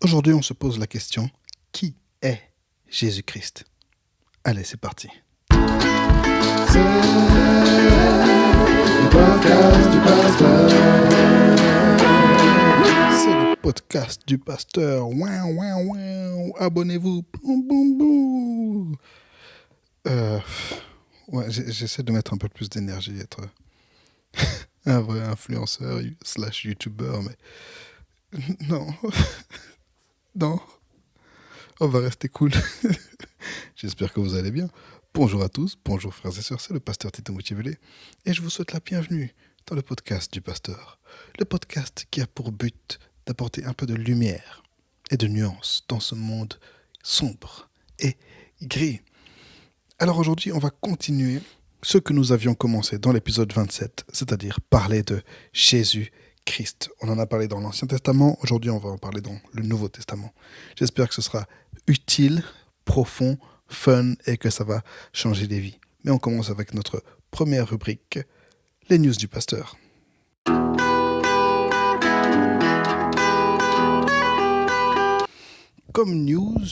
Aujourd'hui, on se pose la question, qui est Jésus-Christ? Allez, c'est parti. C'est le podcast du pasteur. C'est le podcast du pasteur. Ouin, ouin, ouin. Abonnez-vous. Boum, boum, boum. Ouais, j'essaie de mettre un peu plus d'énergie, être un vrai influenceur slash youtubeur, mais non, non, on va rester cool. J'espère que vous allez bien. Bonjour à tous, bonjour frères et sœurs, c'est le pasteur Tito Motivele et je vous souhaite la bienvenue dans le podcast du pasteur. Le podcast qui a pour but d'apporter un peu de lumière et de nuance dans ce monde sombre et gris. Alors aujourd'hui, on va continuer ce que nous avions commencé dans l'épisode 27, c'est-à-dire parler de Jésus-Christ. On en a parlé dans l'Ancien Testament, aujourd'hui on va en parler dans le Nouveau Testament. J'espère que ce sera utile, profond, fun et que ça va changer des vies. Mais on commence avec notre première rubrique, les news du pasteur. Comme news,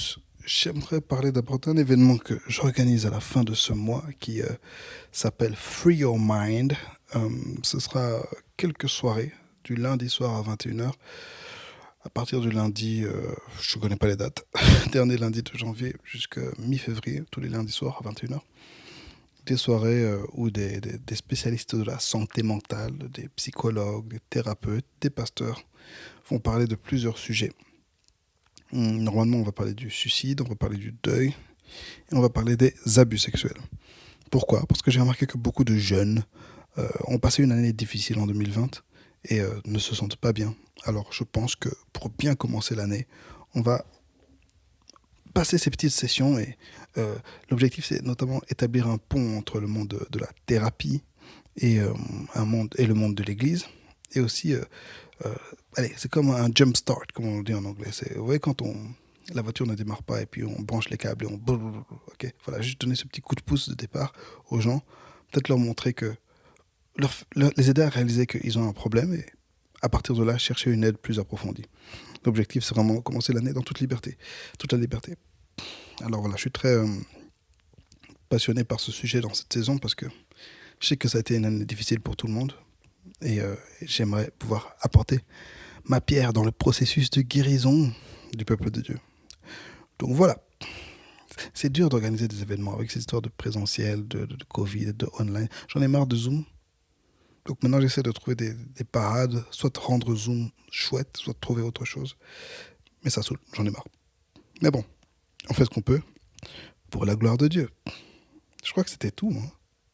j'aimerais parler d'abord d'un événement que j'organise à la fin de ce mois qui s'appelle Free Your Mind. Ce sera quelques soirées, du lundi soir à 21h. À partir du lundi, je ne connais pas les dates, dernier lundi de janvier jusqu'à mi-février, tous les lundis soirs à 21h. Des soirées où des spécialistes de la santé mentale, des psychologues, des thérapeutes, des pasteurs vont parler de plusieurs sujets. Normalement, on va parler du suicide, on va parler du deuil, et on va parler des abus sexuels. Pourquoi ? Parce que j'ai remarqué que beaucoup de jeunes ont passé une année difficile en 2020 et ne se sentent pas bien. Alors je pense que pour bien commencer l'année, on va passer ces petites sessions et l'objectif c'est notamment établir un pont entre le monde de la thérapie et, et le monde de l'église. Et aussi, allez, c'est comme un jump start, comme on dit en anglais. Vous voyez quand la voiture ne démarre pas et puis on branche les câbles et on... Ok, voilà, juste donner ce petit coup de pouce de départ aux gens, peut-être leur montrer que les aider à réaliser qu'ils ont un problème et à partir de là, chercher une aide plus approfondie. L'objectif, c'est vraiment commencer l'année dans toute liberté, toute la liberté. Alors voilà, je suis très passionné par ce sujet dans cette saison parce que je sais que ça a été une année difficile pour tout le monde et j'aimerais pouvoir apporter ma pierre dans le processus de guérison du peuple de Dieu. Donc voilà, c'est dur d'organiser des événements avec ces histoires de présentiel, de Covid, de online. J'en ai marre de Zoom. Donc maintenant, j'essaie de trouver des parades, soit de rendre Zoom chouette, soit de trouver autre chose. Mais ça saoule, j'en ai marre. Mais bon, on fait ce qu'on peut pour la gloire de Dieu. Je crois que c'était tout. Hein.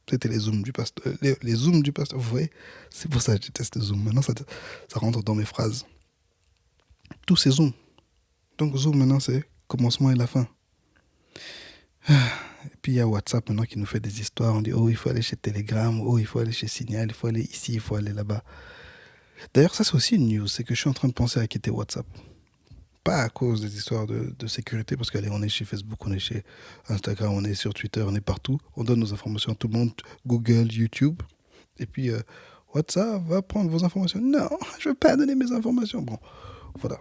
C'était les Zooms du pasteur. Les Zooms du pasteur, vous voyez, c'est pour ça que je déteste Zoom. Maintenant, ça rentre dans mes phrases. Tous ces Zooms. Donc Zoom, maintenant, c'est commencement et la fin. Et puis il y a WhatsApp maintenant qui nous fait des histoires. On dit, oh, il faut aller chez Telegram, oh, il faut aller chez Signal, il faut aller ici, il faut aller là-bas. D'ailleurs, ça, c'est aussi une news. C'est que je suis en train de penser à quitter WhatsApp. Pas à cause des histoires de sécurité, parce qu'allez, on est chez Facebook, on est chez Instagram, on est sur Twitter, on est partout. On donne nos informations à tout le monde, Google, YouTube. Et puis, WhatsApp va prendre vos informations. Non, je ne veux pas donner mes informations. Bon, voilà.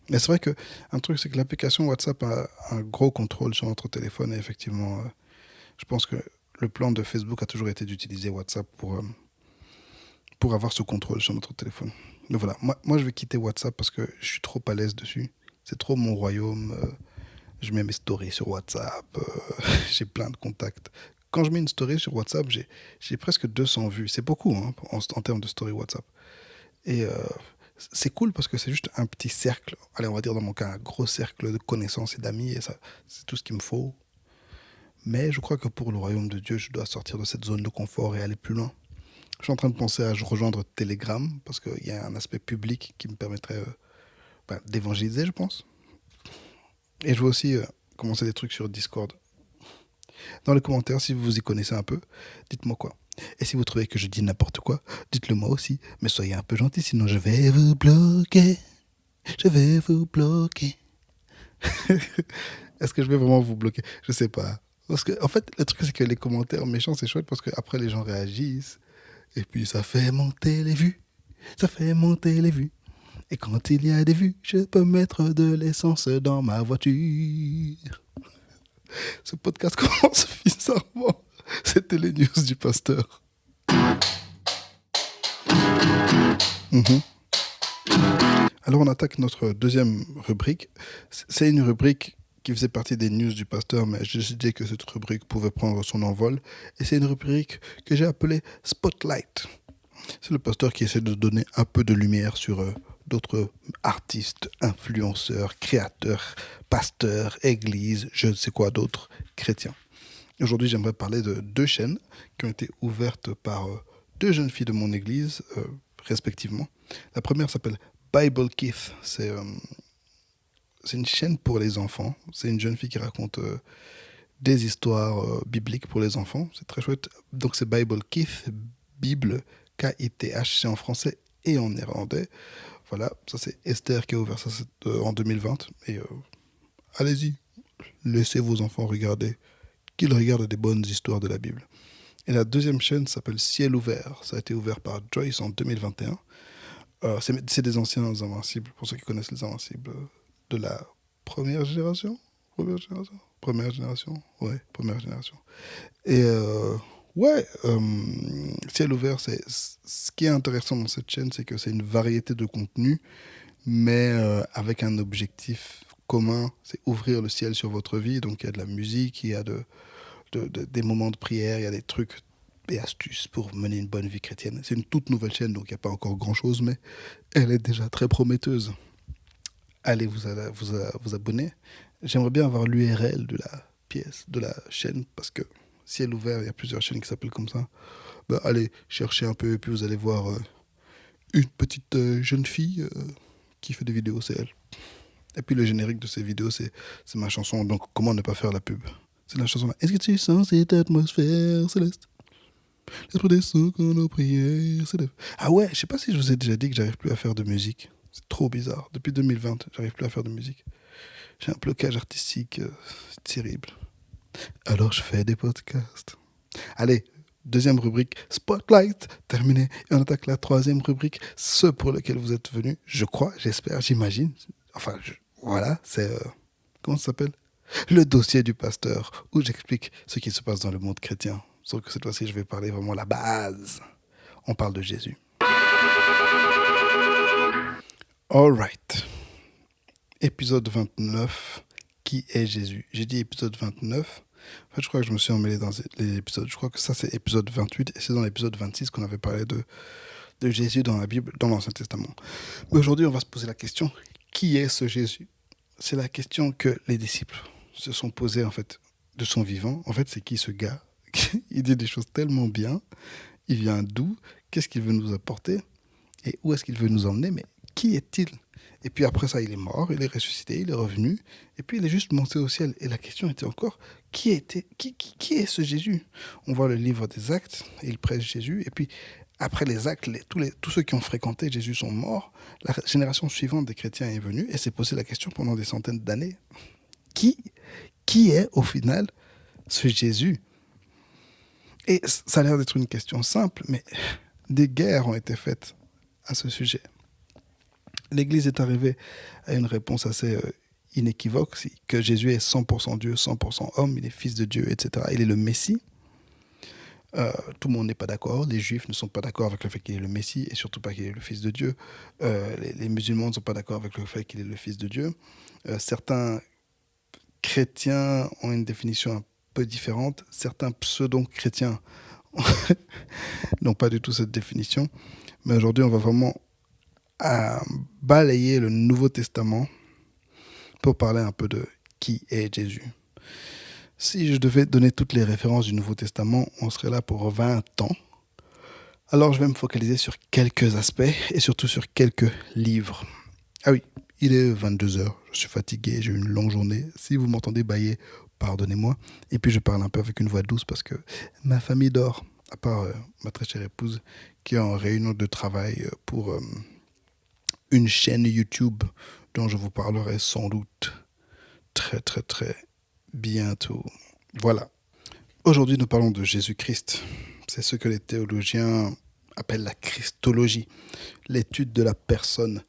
Mais c'est vrai qu'un truc, c'est que l'application WhatsApp a un gros contrôle sur notre téléphone. Et effectivement, je pense que le plan de Facebook a toujours été d'utiliser WhatsApp pour avoir ce contrôle sur notre téléphone. Mais voilà, moi je vais quitter WhatsApp parce que je suis trop à l'aise dessus. C'est trop mon royaume. Je mets mes stories sur WhatsApp. J'ai plein de contacts. Quand je mets une story sur WhatsApp, j'ai presque 200 vues. C'est beaucoup hein, en termes de story WhatsApp. Et c'est cool parce que c'est juste un petit cercle. Allez, on va dire dans mon cas, un gros cercle de connaissances et d'amis. Et ça, c'est tout ce qu'il me faut. Mais je crois que pour le royaume de Dieu, je dois sortir de cette zone de confort et aller plus loin. Je suis en train de penser à rejoindre Telegram parce qu'il y a un aspect public qui me permettrait d'évangéliser, je pense. Et je veux aussi commencer des trucs sur Discord. Dans les commentaires, si vous y connaissez un peu, dites-moi quoi. Et si vous trouvez que je dis n'importe quoi, dites-le moi aussi. Mais soyez un peu gentil, sinon je vais vous bloquer. Je vais vous bloquer. Est-ce que je vais vraiment vous bloquer ? Je sais pas. Parce que, en fait, le truc, c'est que les commentaires méchants, c'est chouette parce qu'après, les gens réagissent. Et puis, ça fait monter les vues. Ça fait monter les vues. Et quand il y a des vues, je peux mettre de l'essence dans ma voiture. Ce podcast commence bizarrement. C'était les news du pasteur. Mhm. Alors on attaque notre deuxième rubrique. C'est une rubrique qui faisait partie des news du pasteur, mais j'ai décidé que cette rubrique pouvait prendre son envol. Et c'est une rubrique que j'ai appelée Spotlight. C'est le pasteur qui essaie de donner un peu de lumière sur d'autres artistes, influenceurs, créateurs, pasteurs, églises, je ne sais quoi d'autres, chrétiens. Aujourd'hui, j'aimerais parler de deux chaînes qui ont été ouvertes par deux jeunes filles de mon église, respectivement. La première s'appelle Bible Keith. C'est une chaîne pour les enfants. C'est une jeune fille qui raconte des histoires bibliques pour les enfants. C'est très chouette. Donc c'est Bible Keith, Bible, K-I-T-H, c'est en français et en néerlandais. Voilà, ça c'est Esther qui a ouvert ça en 2020. Et allez-y, laissez vos enfants regarder, qu'ils regardent des bonnes histoires de la Bible. Et la deuxième chaîne s'appelle Ciel ouvert. Ça a été ouvert par Joyce en 2021. C'est des anciens Invincibles, pour ceux qui connaissent les Invincibles de la première génération. Première génération. Ouais, première génération. Et Ciel ouvert, ce qui est intéressant dans cette chaîne, c'est que c'est une variété de contenus, mais avec un objectif commun, c'est ouvrir le ciel sur votre vie. Donc il y a de la musique, il y a des moments de prière, il y a des trucs et astuces pour mener une bonne vie chrétienne. C'est une toute nouvelle chaîne, donc il n'y a pas encore grand-chose, mais elle est déjà très prometteuse. Allez vous abonner. J'aimerais bien avoir l'URL de la pièce, de la chaîne, parce que Ciel ouvert, il y a plusieurs chaînes qui s'appellent comme ça. Bah, allez chercher un peu, et puis vous allez voir une petite jeune fille qui fait des vidéos, c'est elle. Et puis le générique de ces vidéos, c'est ma chanson, donc comment ne pas faire la pub. C'est la chanson là. Est-ce que tu sens cette atmosphère céleste? L'esprit descend quand nos prières s'élèvent. Ah ouais, je sais pas si je vous ai déjà dit que j'arrive plus à faire de musique. C'est trop bizarre. Depuis 2020, j'arrive plus à faire de musique. J'ai un blocage artistique, c'est terrible. Alors je fais des podcasts. Allez, deuxième rubrique, Spotlight, terminé. Et on attaque la troisième rubrique, ce pour lequel vous êtes venus, je crois, j'espère, j'imagine. Enfin, voilà, c'est... comment ça s'appelle? Le dossier du pasteur, où j'explique ce qui se passe dans le monde chrétien. Sauf que cette fois-ci, je vais parler vraiment la base. On parle de Jésus. All right. Épisode 29. Qui est Jésus? J'ai dit épisode 29. En fait, je crois que je me suis emmêlé dans les épisodes. Je crois que ça, c'est épisode 28. Et c'est dans l'épisode 26 qu'on avait parlé de Jésus dans la Bible, dans l'Ancien Testament. Mais aujourd'hui, on va se poser la question, qui est ce Jésus? C'est la question que les disciples se sont posées, en fait, de son vivant. En fait, c'est qui ce gars? Il dit des choses tellement bien. Il vient d'où? Qu'est-ce qu'il veut nous apporter? Et où est-ce qu'il veut nous emmener? Mais qui est-il? Et puis après ça, il est mort, il est ressuscité, il est revenu. Et puis il est juste monté au ciel. Et la question était encore, qui est ce Jésus? On voit le livre des Actes, et il prêche Jésus. Et puis après les Actes, tous ceux qui ont fréquenté Jésus sont morts. La génération suivante des chrétiens est venue et s'est posé la question pendant des centaines d'années. Qui est au final ce Jésus? Et ça a l'air d'être une question simple, mais des guerres ont été faites à ce sujet. L'Église est arrivée à une réponse assez inéquivoque, que Jésus est 100% Dieu, 100% homme, il est fils de Dieu, etc. Il est le Messie. Tout le monde n'est pas d'accord. Les Juifs ne sont pas d'accord avec le fait qu'il est le Messie et surtout pas qu'il est le fils de Dieu. Les musulmans ne sont pas d'accord avec le fait qu'il est le fils de Dieu. Certains chrétiens ont une définition un peu différente. Certains pseudo-chrétiens n'ont pas du tout cette définition. Mais aujourd'hui, on va vraiment balayer le Nouveau Testament pour parler un peu de qui est Jésus. Si je devais donner toutes les références du Nouveau Testament, on serait là pour 20 ans. Alors je vais me focaliser sur quelques aspects et surtout sur quelques livres. Ah oui, il est 22h, je suis fatigué, j'ai eu une longue journée. Si vous m'entendez bâiller, pardonnez-moi. Et puis je parle un peu avec une voix douce parce que ma famille dort, à part ma très chère épouse qui est en réunion de travail pour une chaîne YouTube dont je vous parlerai sans doute très très très bientôt. Voilà. Aujourd'hui, nous parlons de Jésus-Christ. C'est ce que les théologiens appellent la Christologie, l'étude de la personne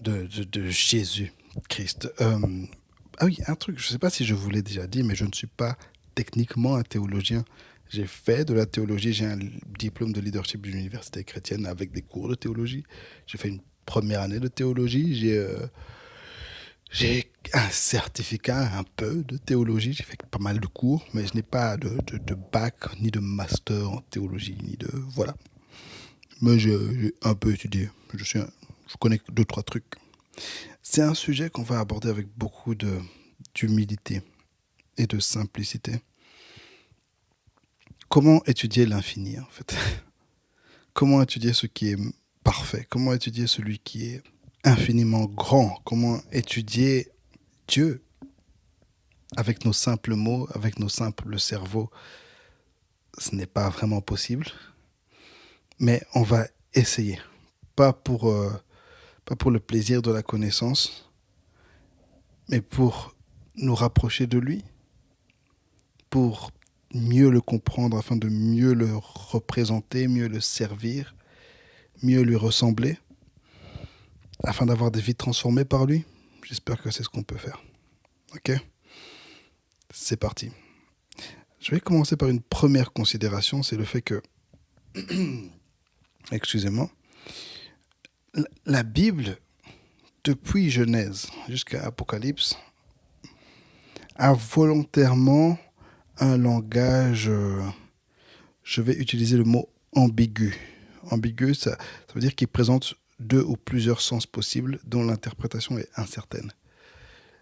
de Jésus-Christ. Ah oui, un truc, je ne sais pas si je vous l'ai déjà dit, mais je ne suis pas techniquement un théologien. J'ai fait de la théologie, j'ai un diplôme de leadership d'une université chrétienne avec des cours de théologie. J'ai fait une première année de théologie, j'ai un certificat un peu de théologie, j'ai fait pas mal de cours, mais je n'ai pas de bac ni de master en théologie, ni de... Voilà. Mais j'ai un peu étudié, je connais deux, trois trucs. C'est un sujet qu'on va aborder avec beaucoup d'humilité et de simplicité. Comment étudier l'infini, en fait? Comment étudier ce qui est parfait? Comment étudier celui qui est infiniment grand? Comment étudier Dieu avec nos simples mots, avec nos simples cerveaux? Ce n'est pas vraiment possible, mais on va essayer. Pas pour, pas pour le plaisir de la connaissance, mais pour nous rapprocher de lui, pour mieux le comprendre afin de mieux le représenter, mieux le servir, mieux lui ressembler, afin d'avoir des vies transformées par lui. J'espère que c'est ce qu'on peut faire. Ok? C'est parti. Je vais commencer par une première considération, c'est le fait que, excusez-moi, la Bible, depuis Genèse jusqu'à Apocalypse, a volontairement un langage, je vais utiliser le mot ambigu. Ambigu, ça veut dire qu'il présente deux ou plusieurs sens possibles dont l'interprétation est incertaine.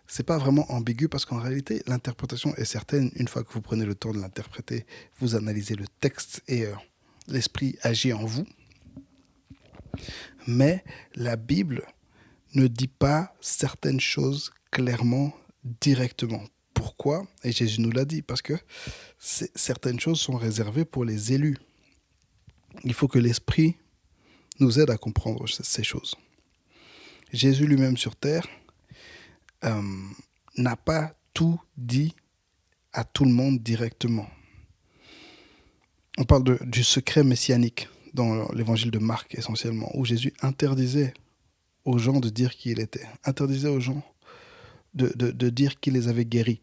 C'est pas vraiment ambigu parce qu'en réalité, l'interprétation est certaine. Une fois que vous prenez le temps de l'interpréter, vous analysez le texte et l'esprit agit en vous. Mais la Bible ne dit pas certaines choses clairement, directement. Pourquoi? Et Jésus nous l'a dit, parce que certaines choses sont réservées pour les élus. Il faut que l'Esprit nous aide à comprendre ces choses. Jésus lui-même sur terre n'a pas tout dit à tout le monde directement. On parle du secret messianique dans l'évangile de Marc essentiellement, où Jésus interdisait aux gens de dire qui il était, interdisait aux gens de dire qu'il les avait guéris,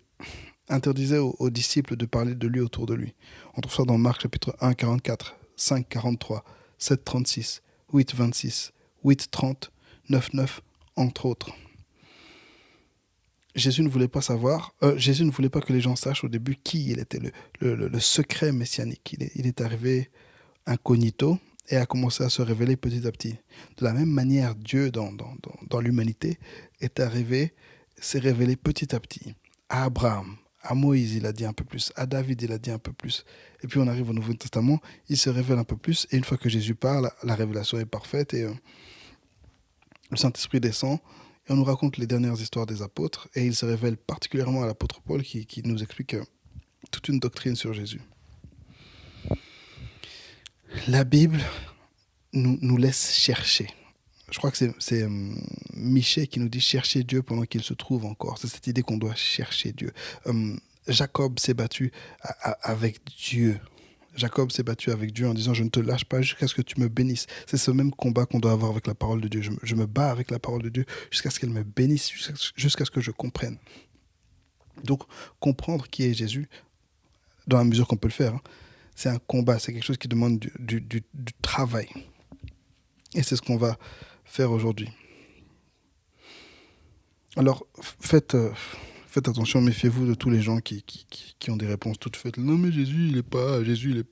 interdisait aux disciples de parler de lui autour de lui. On trouve ça dans Marc chapitre 1, 44, 5, 43, 7, 36, 8, 26, 8, 30, 9, 9, entre autres. Jésus ne voulait pas Jésus ne voulait pas que les gens sachent au début qui il était, le secret messianique. Il est arrivé incognito et a commencé à se révéler petit à petit. De la même manière, Dieu, dans l'humanité, s'est révélé petit à petit. À Abraham, à Moïse, il a dit un peu plus. À David, il a dit un peu plus. Et puis on arrive au Nouveau Testament, il se révèle un peu plus. Et une fois que Jésus parle, la révélation est parfaite et le Saint-Esprit descend. Et on nous raconte les dernières histoires des apôtres. Et il se révèle particulièrement à l'apôtre Paul qui nous explique toute une doctrine sur Jésus. La Bible nous laisse chercher. Je crois que c'est Michée qui nous dit chercher Dieu pendant qu'il se trouve encore. C'est cette idée qu'on doit chercher Dieu. Jacob s'est battu avec Dieu. Jacob s'est battu avec Dieu en disant « Je ne te lâche pas jusqu'à ce que tu me bénisses ». C'est ce même combat qu'on doit avoir avec la parole de Dieu. Je me bats avec la parole de Dieu jusqu'à ce qu'elle me bénisse, jusqu'à ce que je comprenne. Donc, comprendre qui est Jésus, dans la mesure qu'on peut le faire, c'est un combat, c'est quelque chose qui demande du travail. Et c'est ce qu'on va faire aujourd'hui. Alors, faites attention, méfiez-vous de tous les gens qui ont des réponses toutes faites. Non, mais Jésus, il est pas. Jésus,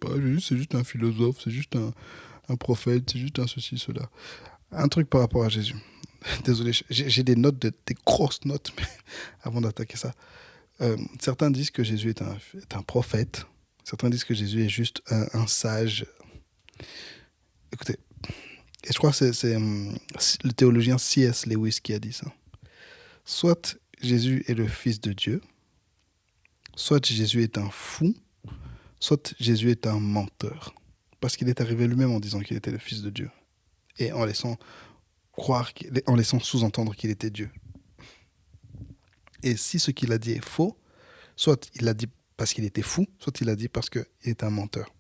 c'est juste un philosophe, c'est juste un prophète, c'est juste un ceci, cela. Un truc par rapport à Jésus. Désolé, j'ai des notes, des grosses notes, mais avant d'attaquer ça. Certains disent que Jésus est un prophète. Certains disent que Jésus est juste un sage. Écoutez, et je crois que c'est le théologien C.S. Lewis qui a dit ça. Soit Jésus est le Fils de Dieu, soit Jésus est un fou, soit Jésus est un menteur. Parce qu'il est arrivé lui-même en disant qu'il était le Fils de Dieu. Et en laissant sous-entendre qu'il était Dieu. Et si ce qu'il a dit est faux, soit il l'a dit parce qu'il était fou, soit il l'a dit parce qu'il est un menteur.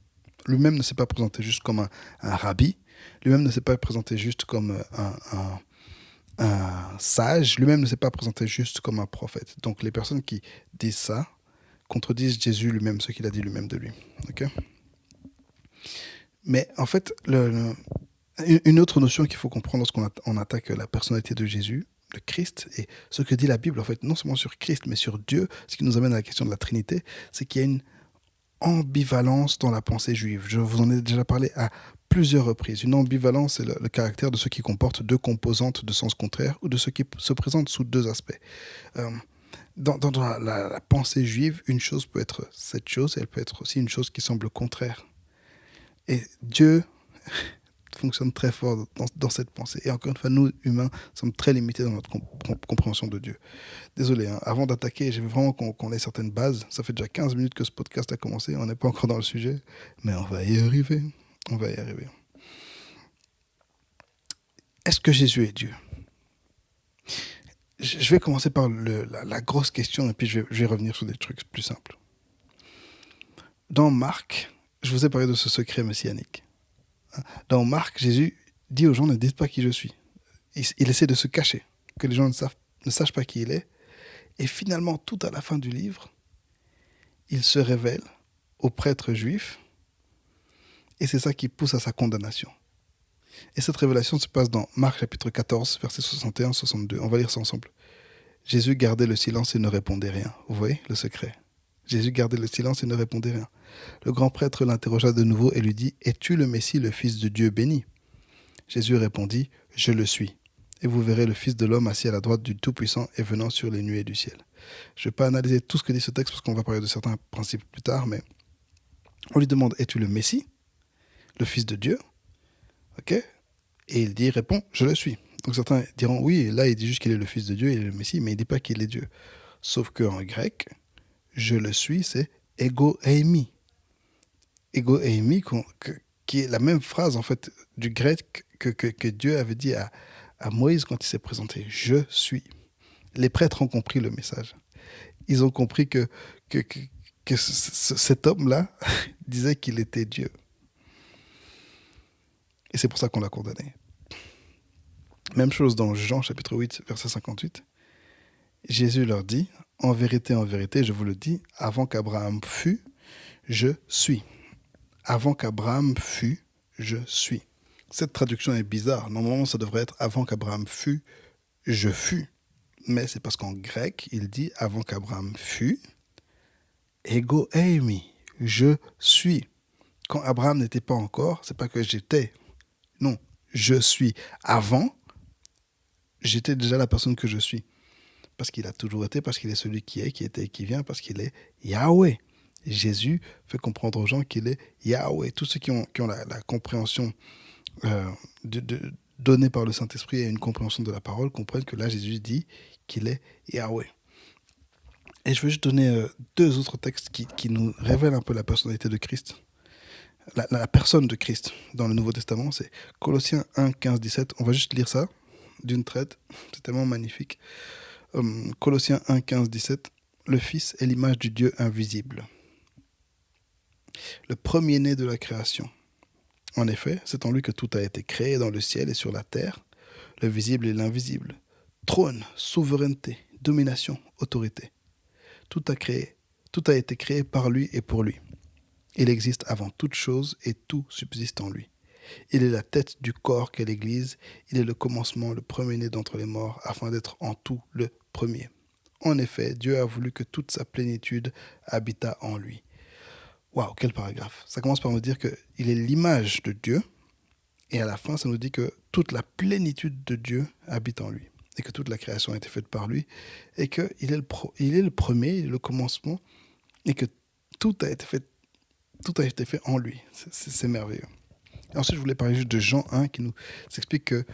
Lui-même ne s'est pas présenté juste comme un rabbi, lui-même ne s'est pas présenté juste comme un sage, lui-même ne s'est pas présenté juste comme un prophète. Donc les personnes qui disent ça contredisent Jésus lui-même, ce qu'il a dit lui-même de lui. Ok. Mais en fait, une autre notion qu'il faut comprendre lorsqu'on on attaque la personnalité de Jésus, de Christ, et ce que dit la Bible, en fait, non seulement sur Christ, mais sur Dieu, ce qui nous amène à la question de la Trinité, c'est qu'il y a une ambivalence dans la pensée juive. Je vous en ai déjà parlé à plusieurs reprises. Une ambivalence, c'est le caractère de ceux qui comportent deux composantes de sens contraire ou de ceux qui se présentent sous deux aspects. Euh, dans la pensée juive, une chose peut être cette chose, et elle peut être aussi une chose qui semble contraire. Et Dieu fonctionne très fort dans cette pensée. Et encore une fois, nous, humains, sommes très limités dans notre compréhension de Dieu. Désolé, hein, avant d'attaquer, j'ai vraiment qu'on ait certaines bases. Ça fait déjà 15 minutes que ce podcast a commencé, on n'est pas encore dans le sujet, mais on va y arriver. On va y arriver. Est-ce que Jésus est Dieu? Je vais commencer par la grosse question et puis je vais revenir sur des trucs plus simples. Dans Marc, je vous ai parlé de ce secret messianique. Dans Marc, Jésus dit aux gens, ne dites pas qui je suis. Il essaie de se cacher, que les gens ne sachent pas qui il est. Et finalement, tout à la fin du livre, il se révèle aux prêtres juifs. Et c'est ça qui pousse à sa condamnation. Et cette révélation se passe dans Marc chapitre 14, versets 61-62. On va lire ça ensemble. Jésus gardait le silence et ne répondait rien. Vous voyez le secret. Jésus gardait le silence et ne répondait rien. Le grand prêtre l'interrogea de nouveau et lui dit, « Es-tu le Messie, le Fils de Dieu béni ?» Jésus répondit, « Je le suis. Et vous verrez le Fils de l'homme assis à la droite du Tout-Puissant et venant sur les nuées du ciel. » Je ne vais pas analyser tout ce que dit ce texte parce qu'on va parler de certains principes plus tard, mais on lui demande, « Es-tu le Messie, le Fils de Dieu ?» Ok. Et il répond, « Je le suis. » Donc certains diront, oui, là il dit juste qu'il est le Fils de Dieu, il est le Messie, mais il ne dit pas qu'il est Dieu. Sauf qu'en grec, « je le suis », c'est « ego eimi ». Ego eimi, qui est la même phrase en fait du grec que Dieu avait dit à Moïse quand il s'est présenté. « Je suis ». Les prêtres ont compris le message. Ils ont compris que cet homme-là disait qu'il était Dieu. Et c'est pour ça qu'on l'a condamné. Même chose dans Jean chapitre 8, verset 58. Jésus leur dit, « En vérité, je vous le dis, avant qu'Abraham fût, je suis. » Avant qu'Abraham fût, je suis. Cette traduction est bizarre. Normalement, ça devrait être « Avant qu'Abraham fût, je fus ». Mais c'est parce qu'en grec, il dit « Avant qu'Abraham fût, ego eimi », je suis. Quand Abraham n'était pas encore, c'est pas que j'étais. Non, je suis. Avant, j'étais déjà la personne que je suis. Parce qu'il a toujours été, parce qu'il est celui qui est, qui était et qui vient, parce qu'il est Yahweh. Jésus fait comprendre aux gens qu'il est Yahweh. Tous ceux qui ont la compréhension donnée par le Saint-Esprit et une compréhension de la parole comprennent que là, Jésus dit qu'il est Yahweh. Et je veux juste donner deux autres textes qui nous révèlent un peu la personnalité de Christ. La personne de Christ dans le Nouveau Testament, c'est Colossiens 1, 15, 17. On va juste lire ça d'une traite. C'est tellement magnifique. Colossiens 1, 15, 17. Le Fils est l'image du Dieu invisible, le premier-né de la création. En effet, c'est en lui que tout a été créé dans le ciel et sur la terre, le visible et l'invisible. Trône, souveraineté, domination, autorité. Tout a été créé par lui et pour lui. Il existe avant toute chose et tout subsiste en lui. Il est la tête du corps qu'est l'Église. Il est le commencement, le premier-né d'entre les morts, afin d'être en tout le premier. En effet, Dieu a voulu que toute sa plénitude habitât en lui. Waouh, quel paragraphe. Ça commence par nous dire qu'il est l'image de Dieu, et à la fin, ça nous dit que toute la plénitude de Dieu habite en lui, et que toute la création a été faite par lui, et qu'il est le premier, il est le commencement, et que tout a été fait en lui. C'est merveilleux. Et ensuite, je voulais parler juste de Jean 1 qui nous explique que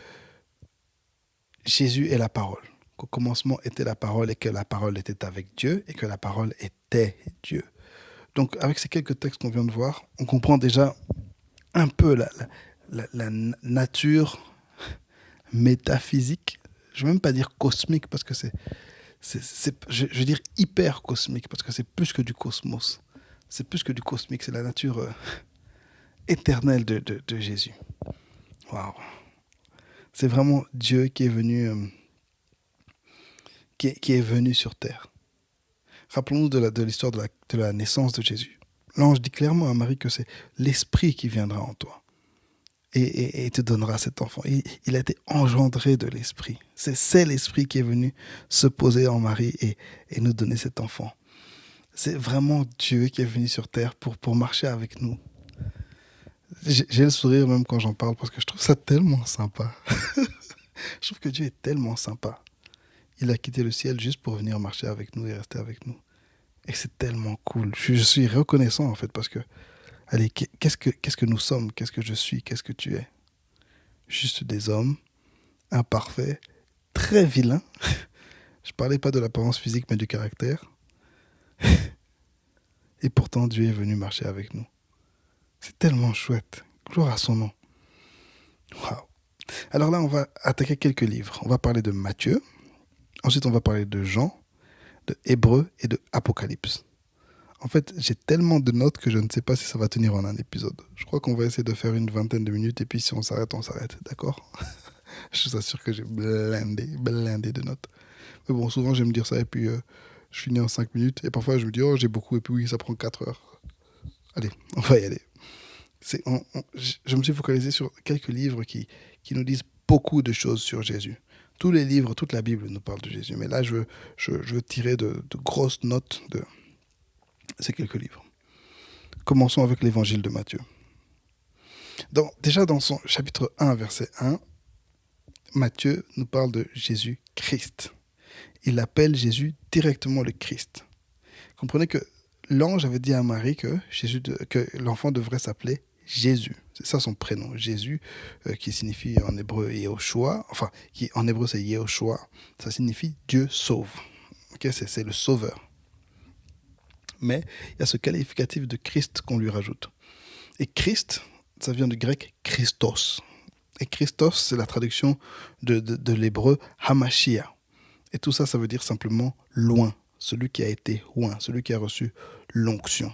Jésus est la parole. Qu'au commencement était la parole et que la parole était avec Dieu et que la parole était Dieu. Donc, avec ces quelques textes qu'on vient de voir, on comprend déjà un peu la nature métaphysique. Je ne veux même pas dire cosmique parce que je veux dire hyper cosmique parce que c'est plus que du cosmos. C'est plus que du cosmique, c'est la nature éternelle de Jésus. Waouh, C'est vraiment Dieu qui est venu, qui est venu sur terre. Rappelons-nous de l'histoire de la naissance de Jésus. L'ange dit clairement à Marie que c'est l'Esprit qui viendra en toi et te donnera cet enfant. Il a été engendré de l'Esprit. C'est l'Esprit qui est venu se poser en Marie et nous donner cet enfant. C'est vraiment Dieu qui est venu sur terre pour marcher avec nous. J'ai le sourire même quand j'en parle parce que je trouve ça tellement sympa. Je trouve que Dieu est tellement sympa. Il a quitté le ciel juste pour venir marcher avec nous et rester avec nous. Et c'est tellement cool. Je suis reconnaissant en fait parce que, allez, qu'est-ce que nous sommes? Qu'est-ce que je suis? Qu'est-ce que tu es? Juste des hommes, imparfaits, très vilains. Je parlais pas de l'apparence physique mais du caractère. Et pourtant Dieu est venu marcher avec nous. C'est tellement chouette. Gloire à son nom. Waouh. Alors là, on va attaquer quelques livres. On va parler de Matthieu. Ensuite, on va parler de Jean, de Hébreux et de Apocalypse. En fait, j'ai tellement de notes que je ne sais pas si ça va tenir en un épisode. Je crois qu'on va essayer de faire une vingtaine de minutes et puis si on s'arrête, on s'arrête. D'accord? Je suis sûr que j'ai blindé de notes. Mais bon, souvent, j'aime dire ça et puis je finis en 5 minutes. Et parfois, je me dis, oh, j'ai beaucoup et puis oui, ça prend 4 heures. Allez, on va y aller. Je me suis focalisé sur quelques livres qui nous disent beaucoup de choses sur Jésus. Tous les livres, toute la Bible nous parle de Jésus. Mais là, je veux tirer de grosses notes de ces quelques livres. Commençons avec l'évangile de Matthieu. Déjà dans son chapitre 1, verset 1, Matthieu nous parle de Jésus-Christ. Il appelle Jésus directement le Christ. Comprenez que l'ange avait dit à Marie que l'enfant devrait s'appeler Jésus. C'est ça son prénom, Jésus, qui signifie en hébreu Yehoshua, enfin, qui en hébreu c'est Yehoshua, ça signifie Dieu sauve. Okay, c'est le sauveur. Mais il y a ce qualificatif de Christ qu'on lui rajoute. Et Christ, ça vient du grec Christos. Et Christos, c'est la traduction de l'hébreu Hamashiach. Et tout ça, ça veut dire simplement loin, celui qui a été loin, celui qui a reçu l'onction.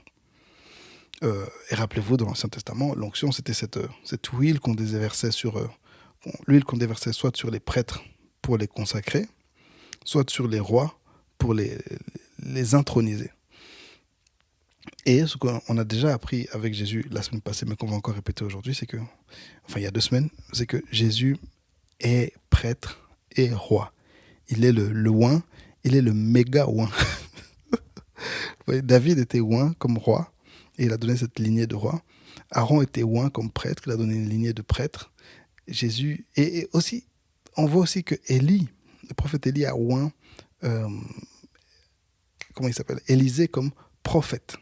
Et rappelez-vous, dans l'Ancien Testament, l'onction, c'était cette huile qu'on déversait l'huile qu'on déversait soit sur les prêtres pour les consacrer, soit sur les rois pour les introniser. Et ce qu'on a déjà appris avec Jésus la semaine passée, mais qu'on va encore répéter aujourd'hui, c'est que, enfin il y a 2 semaines, c'est que Jésus est prêtre et roi. Il est le oint, il est le méga oint. David était oint comme roi, et il a donné cette lignée de roi. Aaron était oint comme prêtre, il a donné une lignée de prêtre. Jésus, et aussi, on voit aussi que Élie, le prophète Élie a oint, comment il s'appelle, Élisée comme prophète.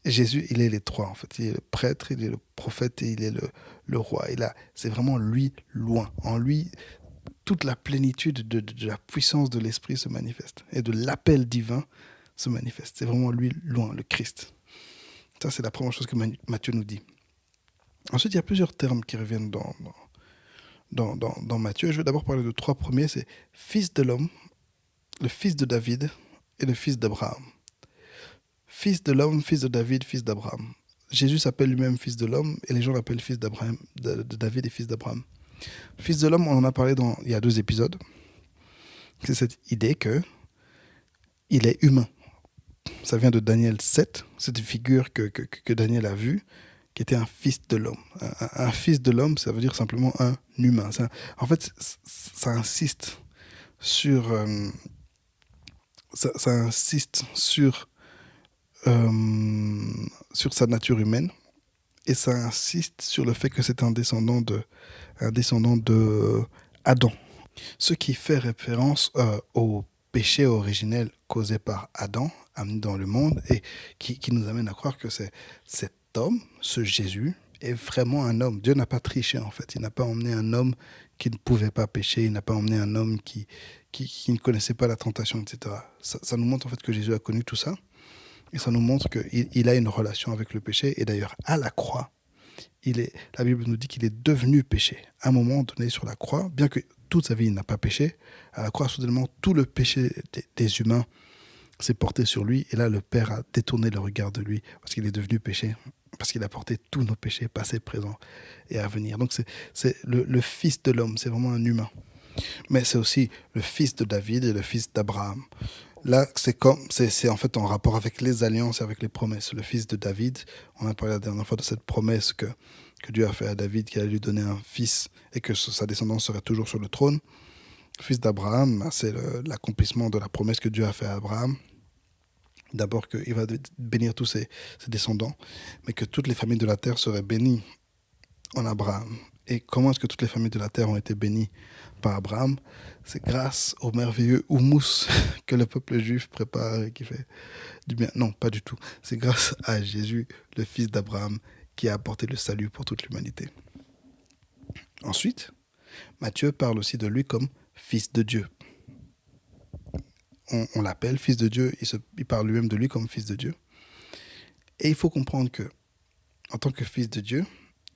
Jésus, il est les trois en fait. Il est le prêtre, il est le prophète et il est le roi. C'est vraiment lui loin. En lui, toute la plénitude de la puissance de l'Esprit se manifeste et de l'appel divin se manifeste. C'est vraiment lui loin, le Christ. Ça, c'est la première chose que Matthieu nous dit. Ensuite, il y a plusieurs termes qui reviennent dans Matthieu. Je vais d'abord parler de 3 premiers. C'est fils de l'homme, le fils de David et le fils d'Abraham. Fils de l'homme, fils de David, fils d'Abraham. Jésus s'appelle lui-même fils de l'homme et les gens l'appellent fils d'Abraham, de David et fils d'Abraham. Fils de l'homme, on en a parlé il y a 2 épisodes. C'est cette idée qu'il est humain. Ça vient de Daniel 7, cette figure que Daniel a vue, qui était un fils de l'homme. Un fils de l'homme, ça veut dire simplement un humain. En fait, ça insiste sur... ça insiste sur sa nature humaine et ça insiste sur le fait que c'est un descendant de Adam, ce qui fait référence au péché originel causé par Adam, amené dans le monde et qui nous amène à croire que cet homme, ce Jésus, est vraiment un homme. Dieu n'a pas triché en fait, il n'a pas emmené un homme qui ne pouvait pas pécher, il n'a pas emmené un homme qui ne connaissait pas la tentation, etc. Ça nous montre en fait que Jésus a connu tout ça. Et ça nous montre qu'il a une relation avec le péché. Et d'ailleurs, à la croix, la Bible nous dit qu'il est devenu péché. À un moment donné sur la croix, bien que toute sa vie, il n'a pas péché, à la croix, soudainement, tout le péché des humains s'est porté sur lui. Et là, le Père a détourné le regard de lui parce qu'il est devenu péché parce qu'il a porté tous nos péchés, passés, présents et à venir. Donc c'est le fils de l'homme, c'est vraiment un humain. Mais c'est aussi le fils de David et le fils d'Abraham. Là, c'est en fait en rapport avec les alliances et avec les promesses. Le fils de David, on a parlé la dernière fois de cette promesse que Dieu a fait à David, qu'il allait lui donner un fils et que sa descendance serait toujours sur le trône. Le fils d'Abraham, c'est l'accomplissement de la promesse que Dieu a fait à Abraham. D'abord qu'il va bénir tous ses descendants, mais que toutes les familles de la terre seraient bénies en Abraham. Et comment est-ce que toutes les familles de la terre ont été bénies par Abraham? C'est grâce au merveilleux houmous que le peuple juif prépare et qui fait du bien. Non, pas du tout. C'est grâce à Jésus, le fils d'Abraham, qui a apporté le salut pour toute l'humanité. Ensuite, Matthieu parle aussi de lui comme fils de Dieu. On l'appelle fils de Dieu, il parle lui-même de lui comme fils de Dieu. Et il faut comprendre que, en tant que fils de Dieu,